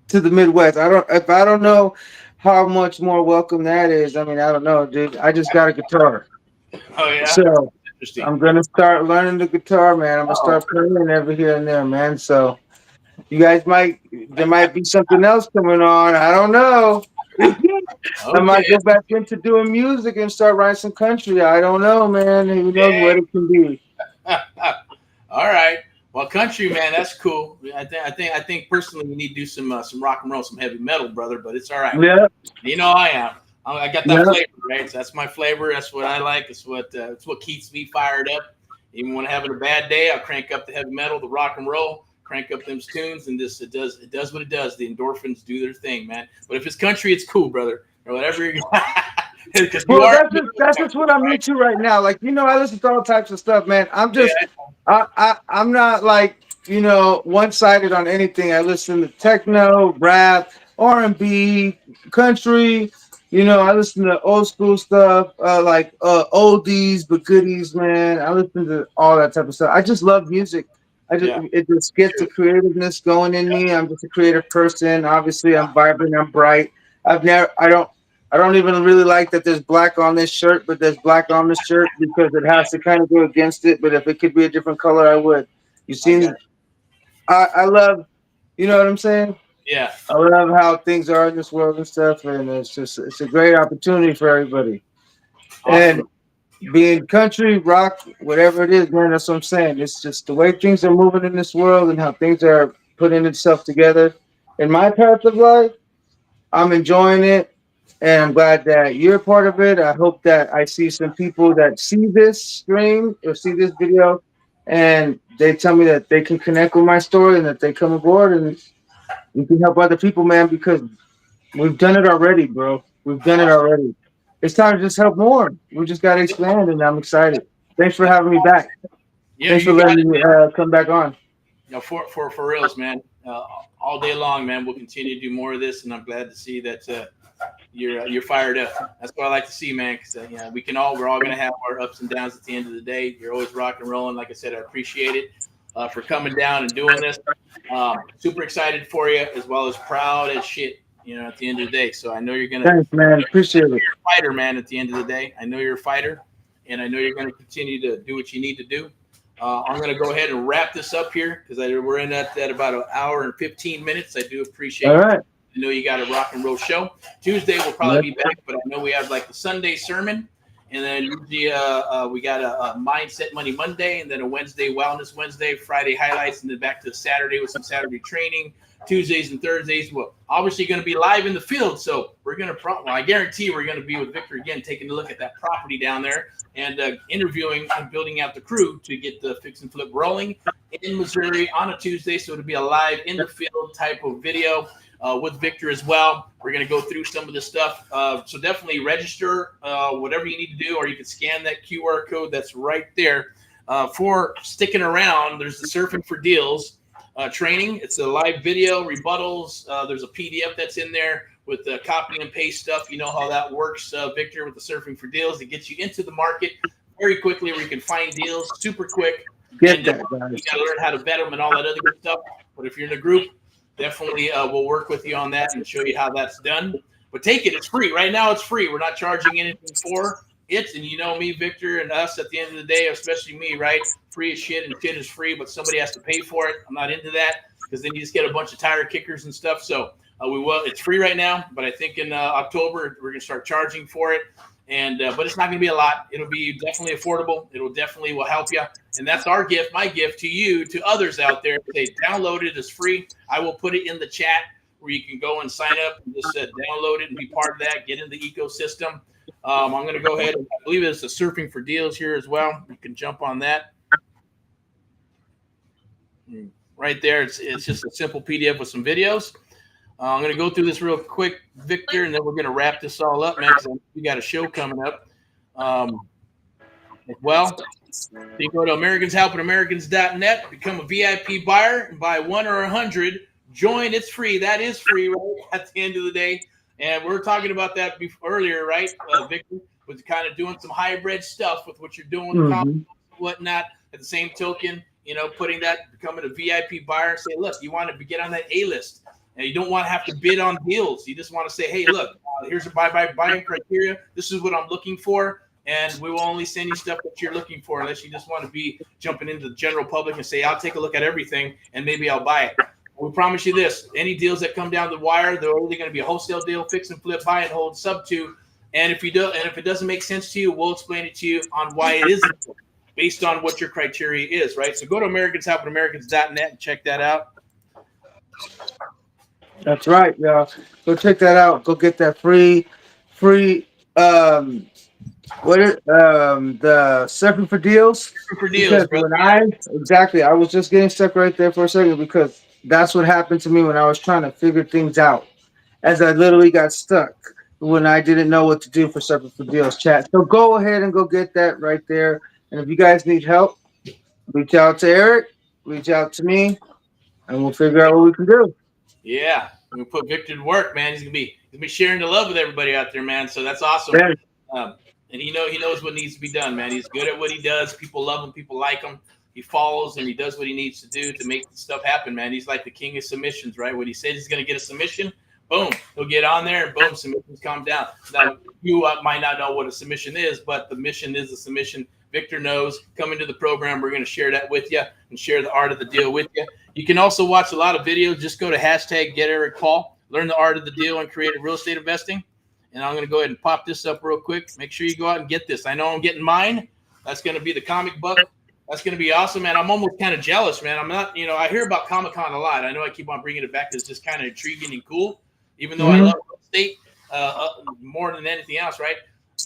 the Midwest. I don't know how much more welcome that is. I mean, I don't know, dude. I just got a guitar. Oh yeah. So Interesting. I'm gonna start learning the guitar, man. I'm gonna Oh, start playing every here and there, man. So you guys there might be something else coming on. I don't know. I might okay. go back into doing music and start writing some country. I don't know, man. Who knows what it can be? All right. Well, country man, that's cool. I think personally we need to do some rock and roll, some heavy metal, brother. But it's all right. Yeah, I am. I got that yeah. flavor, right? So that's my flavor. That's what I like. It's what keeps me fired up. Even when I'm having a bad day, I'll crank up the heavy metal, the rock and roll, crank up them tunes, and it does what it does. The endorphins do their thing, man. But if it's country, it's cool, brother, or whatever. Because you Well, are that's just what I'm right. into right now. Like, I listen to all types of stuff, man. Yeah, I'm not like, one sided on anything. I listen to techno, rap, R&B, country. I listen to old school stuff, like oldies but goodies, man. I listen to all that type of stuff. I just love music. yeah, It just gets the true. creativeness going in me. I'm just a creative person. Obviously, I'm vibrant. I'm bright. I don't even really like that there's black on this shirt, but there's black on this shirt because it Yeah, has to kind of go against it. But if it could be a different color, I would. You I got seen? I love. You know what I'm saying? yeah, I love how things are in this world and stuff, and it's a great opportunity for everybody. awesome. And being country, rock, whatever it is, man, that's what I'm saying. It's just the way things are moving in this world and how things are putting itself together. In my path of life, I'm enjoying it, and I'm glad that you're a part of it. I hope that I see some people that see this stream or see this video, and they tell me that they can connect with my story and that they come aboard and we can help other people, man. Because we've done it already, bro. We've done it Awesome. already. It's time to just help more. We just got to expand, and I'm excited. Thanks for having me back. Yeah, Thanks you for got letting it, me man. come back on. For reals, man. All day long, man. We'll continue to do more of this, and I'm glad to see that you're fired up. That's what I like to see, man. Because we're all gonna have our ups and downs at the end of the day. You're always rock and rolling. Like I said, I appreciate it for coming down and doing this. Super excited for you, as well as proud as shit. At the end of the day. So I know you're gonna. Thanks, man. Appreciate it. You're a fighter, man. At the end of the day, I know you're a fighter, and I know you're gonna continue to do what you need to do. I'm going to go ahead and wrap this up here because we're in at about an hour and 15 minutes. I do All appreciate you. right. I know you got a rock and roll show. Tuesday we'll Yep. probably be back, but I know we have like the Sunday sermon, and then usually we got a mindset Monday, and then a Wednesday wellness Wednesday, Friday highlights, and then back to Saturday with some Saturday training. Tuesdays and Thursdays, well, obviously going to be live in the field, so we're going to. I guarantee we're going to be with Victor again, taking a look at that property down there and interviewing and building out the crew to get the fix and flip rolling in Missouri on a Tuesday. So it'll be a live in the field type of video with Victor as well. We're going to go through some of this stuff. So definitely register whatever you need to do, or you can scan that QR code that's right there. For sticking around, there's the Surfing for Deals training. It's a live video, rebuttals. There's a PDF that's in there with the copy and paste stuff. You know how that works, Victor, with the Surfing for Deals. It gets you into the market very quickly where you can find deals super quick. Get And that, you guys. got to learn how to vet them and all that other good stuff. But if you're in a group, definitely we'll work with you on that and show you how that's done. But take it. It's free. Right now it's free. We're not charging anything for it. And you know me, Victor, and us at the end of the day, especially me, right? Free as shit, and shit is free, but somebody has to pay for it. I'm not into that because then you just get a bunch of tire kickers and stuff. So we will. It's free right now, but I think in October we're gonna start charging for it. And but it's not gonna be a lot. It'll be definitely affordable. It'll definitely will help you. And that's our gift, my gift to you, to others out there. They download it. It's free. I will put it in the chat where you can go and sign up and just download it and be part of that. Get in the ecosystem. I'm going to go ahead and I believe it's a Surfing for Deals here as well. You can jump on that. Right there, it's just a simple PDF with some videos. I'm going to go through this real quick, Victor, and then we're going to wrap this all up, man, because we got a show coming up. Well, you go to AmericansHelpingAmericans.net, become a VIP buyer, and buy 1 or 100. Join, it's free. That is free, right? At the end of the day. And we are talking about that earlier, right, Victor, with kind of doing some hybrid stuff with what you're doing with the comments Mm-hmm. and whatnot. At the same token, putting that, becoming a VIP buyer and say, look, you want to get on that A list. And you don't want to have to bid on deals. You just want to say, hey, look, here's a buying criteria. This is what I'm looking for. And we will only send you stuff that you're looking for unless you just want to be jumping into the general public and say, I'll take a look at everything and maybe I'll buy it. We promise you this. Any deals that come down the wire, they're only going to be a wholesale deal, fix and flip, buy and hold, sub to. And if it doesn't make sense to you, we'll explain it to you on why it isn't based on what your criteria is, right? So go to AmericansHelpingAmericans.net and check that out. That's right, y'all. Go check that out. Go get that free. What is the Surfing for Deals? For deals, Because brother. I was just getting stuck right there for a second because that's what happened to me when I was trying to figure things out. As I literally got stuck. when I didn't know what to do for Separate for Deals chat. So go ahead and go get that right there. And if you guys need help, reach out to Eric, reach out to me, and we'll figure out what we can do. Yeah, we put Victor to work, man. He's gonna be sharing the love with everybody out there, man. So that's awesome. Yeah. And he knows what needs to be done, man. He's good at what he does. People love him. People like him. He follows and he does what he needs to do to make stuff happen, man. He's like the king of submissions, right? When he says he's gonna get a submission, boom, he'll get on there and boom, submissions calm down. Now you might not know what a submission is, but the mission is a submission. Victor knows. Come into the program. We're going to share that with you and share the art of the deal with you. You can also watch a lot of videos. Just go to #GetErickPaul. Learn the art of the deal and creative real estate investing. And I'm going to go ahead and pop this up real quick. Make sure you go out and get this. I know I'm getting mine. That's going to be the comic book. That's going to be awesome, man. I'm almost kind of jealous, man. I'm not, I hear about Comic-Con a lot. I know I keep on bringing it back because it's just kind of intriguing and cool, even though I love real estate more than anything else, right?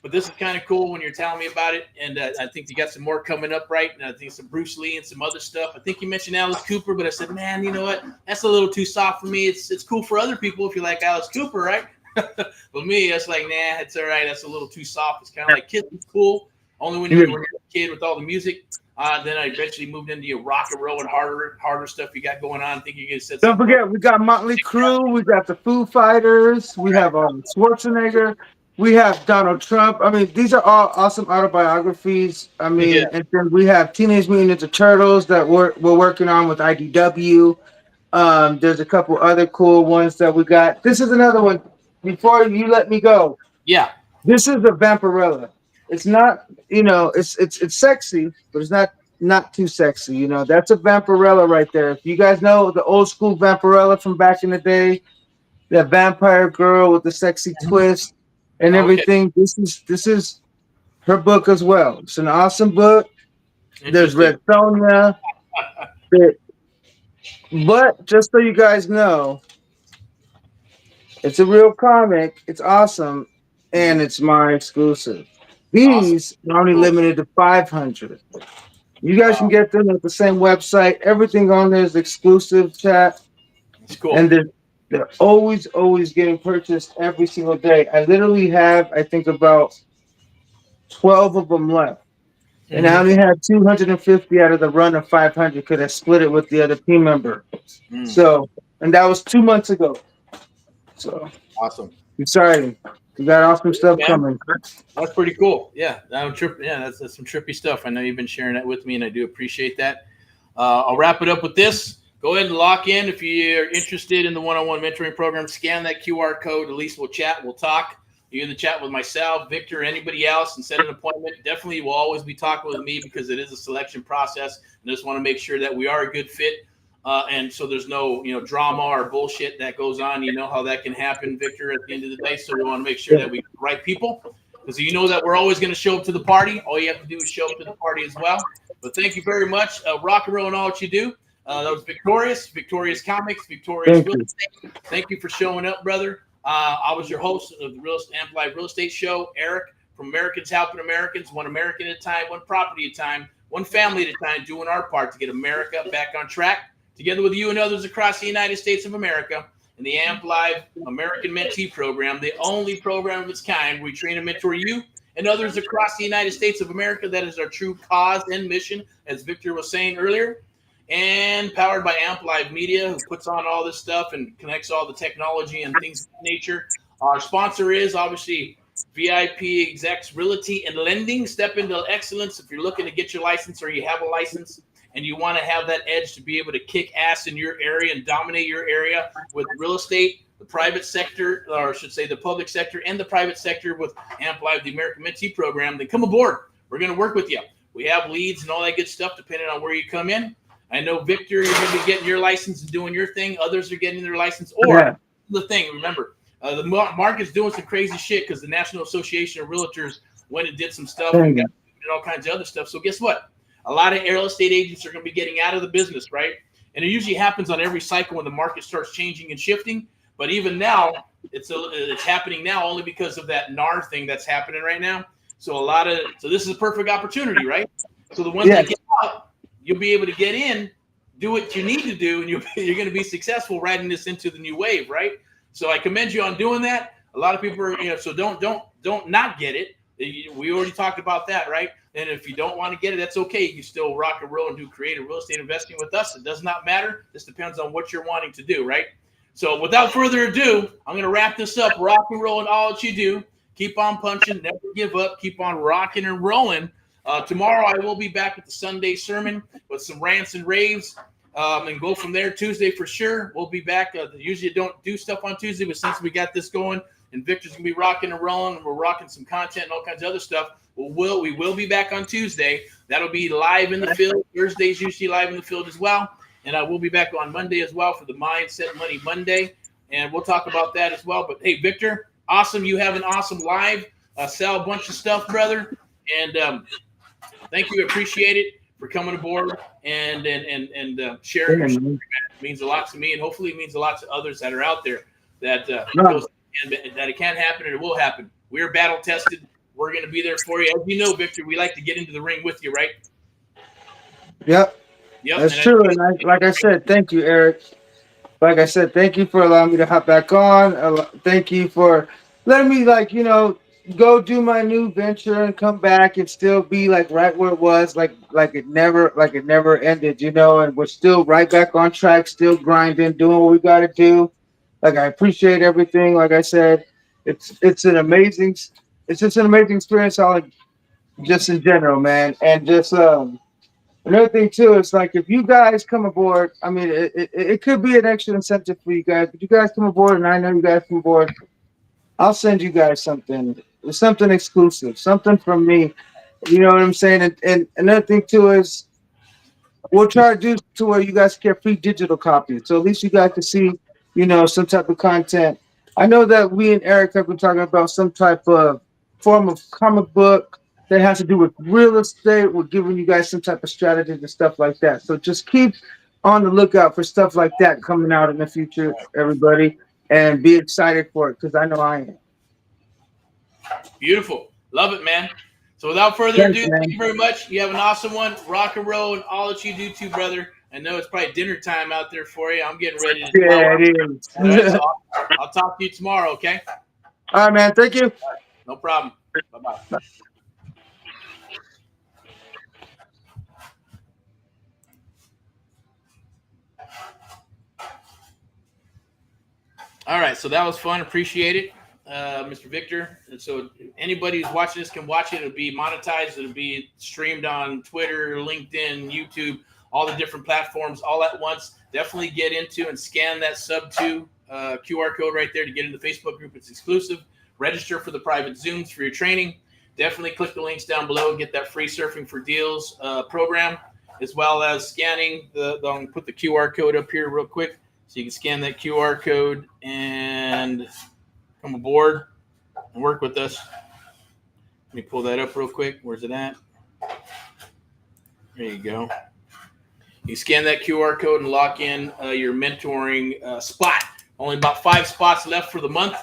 But this is kind of cool when you're telling me about it. And I think you got some more coming up, right? And I think some Bruce Lee and some other stuff. I think you mentioned Alice Cooper, but I said, man, you know what? That's a little too soft for me. It's cool for other people if you like Alice Cooper, right? But me, that's like, nah, it's all right. That's a little too soft. It's kind of like Kids is cool. Only when you're a kid with all the music. Then I eventually moved into your rock and roll and harder stuff you got going on. I think you're going to set. Don't forget, we got Motley Crue. We got the Foo Fighters. We have Schwarzenegger. We have Donald Trump. I mean, these are all awesome autobiographies. I mean, and then we have Teenage Mutant Ninja Turtles that we're working on with IDW. There's a couple other cool ones that we got. This is another one. Before you let me go, this is a Vampirella. It's not, it's sexy, but it's not too sexy. That's a Vampirella right there. If you guys know the old school Vampirella from back in the day, that vampire girl with the sexy twist and everything, this is her book as well. It's an awesome book. There's Red Sonja. But just so you guys know, it's a real comic. It's awesome, and it's my exclusive. These are only limited to 500. You guys can get them at the same website. Everything on there is exclusive, chat. It's cool. And they're always getting purchased every single day. I literally have, I think, about 12 of them left. And I only had 250 out of the run of 500 because I split it with the other team member. So, and that was 2 months ago. So awesome. Exciting. You got awesome stuff coming. That's pretty cool. Yeah, that's some trippy stuff. I know you've been sharing that with me, and I do appreciate that. I'll wrap it up with this. Go ahead and lock in. If you're interested in the one-on-one mentoring program, scan that QR code. At least we'll chat. We'll talk. You can chat with myself, Victor, or anybody else and set an appointment. Definitely will always be talking with me because it is a selection process. And I just want to make sure that we are a good fit. And so there's no, drama or bullshit that goes on. You know how that can happen, Victor, at the end of the day. So we want to make sure that we get the right people. Because that we're always going to show up to the party. All you have to do is show up to the party as well. But thank you very much. Rock and roll and all what you do. That was Victorious Comics, Victorious Real Estate. Thank you for showing up, brother. I was your host of the Amplified Real Estate Show, Eric, from Americans Helping Americans, one American at a time, one property at a time, one family at a time, doing our part to get America back on track, together with you and others across the United States of America, in the Amplified American Mentee Program, the only program of its kind where we train and mentor you and others across the United States of America. That is our true cause and mission, as Victor was saying earlier. And powered by Amplified Media, who puts on all this stuff and connects all the technology and things of that nature. Our sponsor is obviously VIP Execs Realty and Lending. Step into excellence if you're looking to get your license or you have a license and you want to have that edge to be able to kick ass in your area and dominate your area with real estate, the private sector, or I should say the public sector and the private sector with Amplified, the American Mentee Program, then come aboard. We're going to work with you. We have leads and all that good stuff depending on where you come in. I know, Victor, you're going to be getting your license and doing your thing. Others are getting their license. Or the thing, remember, the market's doing some crazy shit because the National Association of Realtors went and did some stuff and got all kinds of other stuff. So guess what? A lot of real estate agents are going to be getting out of the business, right? And it usually happens on every cycle when the market starts changing and shifting. But even now, it's happening now only because of that NAR thing that's happening right now. So this is a perfect opportunity, right? So the ones that get out, you'll be able to get in, do what you need to do, and you're going to be successful riding this into the new wave, right? So I commend you on doing that. A lot of people are, so don't not get it. We already talked about that, right? And if you don't want to get it, that's okay. You can still rock and roll and do creative real estate investing with us. It does not matter. This depends on what you're wanting to do, right? So without further ado, I'm going to wrap this up. Rock and roll and all that you do. Keep on punching. Never give up. Keep on rocking and rolling. Tomorrow I will be back with the Sunday sermon with some rants and raves. And go from there. Tuesday for sure. We'll be back. Usually don't do stuff on Tuesday, but since we got this going, and Victor's gonna be rocking and rolling, and we're rocking some content and all kinds of other stuff. We will be back on Tuesday. That'll be live in the field. Thursday's usually live in the field as well, and I will be back on Monday as well for the Mindset Money Monday, and we'll talk about that as well. But hey, Victor, awesome! You have an awesome live. Sell a bunch of stuff, brother, and thank you. Appreciate it for coming aboard and sharing. It means a lot to me, and hopefully it means a lot to others that are out there that it can happen and it will happen. We're battle tested. We're going to be there for you. As you know, Victor, we like to get into the ring with you, right? Yep. That's true. And like I said, thank you, Eric. Like I said, thank you for allowing me to hop back on. Thank you for letting me, go do my new venture and come back and still be right where it was, like it never ended, and we're still right back on track, still grinding, doing what we got to do. I appreciate everything. Like I said, it's just an amazing experience, just in general, man. And just another thing too is if you guys come aboard, I mean, it could be an extra incentive for you guys, but you guys come aboard, and I know you guys come aboard. I'll send you guys something exclusive, something from me. You know what I'm saying? And another thing too is we'll try to do to where you guys get free digital copies. So at least you guys can see, some type of content. I know that we and Eric have been talking about some type of form of comic book that has to do with real estate. We're giving you guys some type of strategies and stuff like that. So just keep on the lookout for stuff like that coming out in the future, everybody, and be excited for it because I know I am. Beautiful. Love it, man. So without further ado, thank you very much. You have an awesome one. Rock and roll and all that you do too, brother. I know it's probably dinner time out there for you. I'm getting ready to it is. Right, so I'll talk to you tomorrow, okay? All right, man. Thank you. No problem. Bye-bye. All right, so that was fun. Appreciate it, Mr. Victor. And so anybody who's watching this can watch it. It'll be monetized. It'll be streamed on Twitter, LinkedIn, YouTube, all the different platforms all at once. Definitely get into and scan that sub-2 QR code right there to get into the Facebook group. It's exclusive. Register for the private Zooms for your training. Definitely click the links down below. Get that free Surfing for Deals program, as well as scanning. I'll put the QR code up here real quick. So you can scan that QR code and come aboard and work with us. Let me pull that up real quick. Where's it at? There you go. You scan that QR code and lock in your mentoring spot. Only about 5 spots left for the month.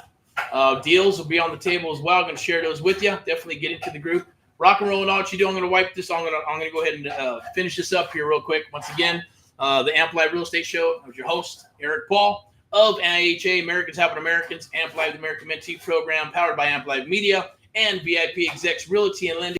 Deals will be on the table as well. I'm going to share those with you. Definitely get into the group. Rock and roll and all that you do. I'm going to wipe this. I'm going to go ahead and finish this up here real quick. Once again, the Amplified Real Estate Show. I was your host, Erick Paul of AHA, Americans Helping Americans, Amplified the American Mentee Program, powered by Amplified Media and VIP Execs Realty and Lending.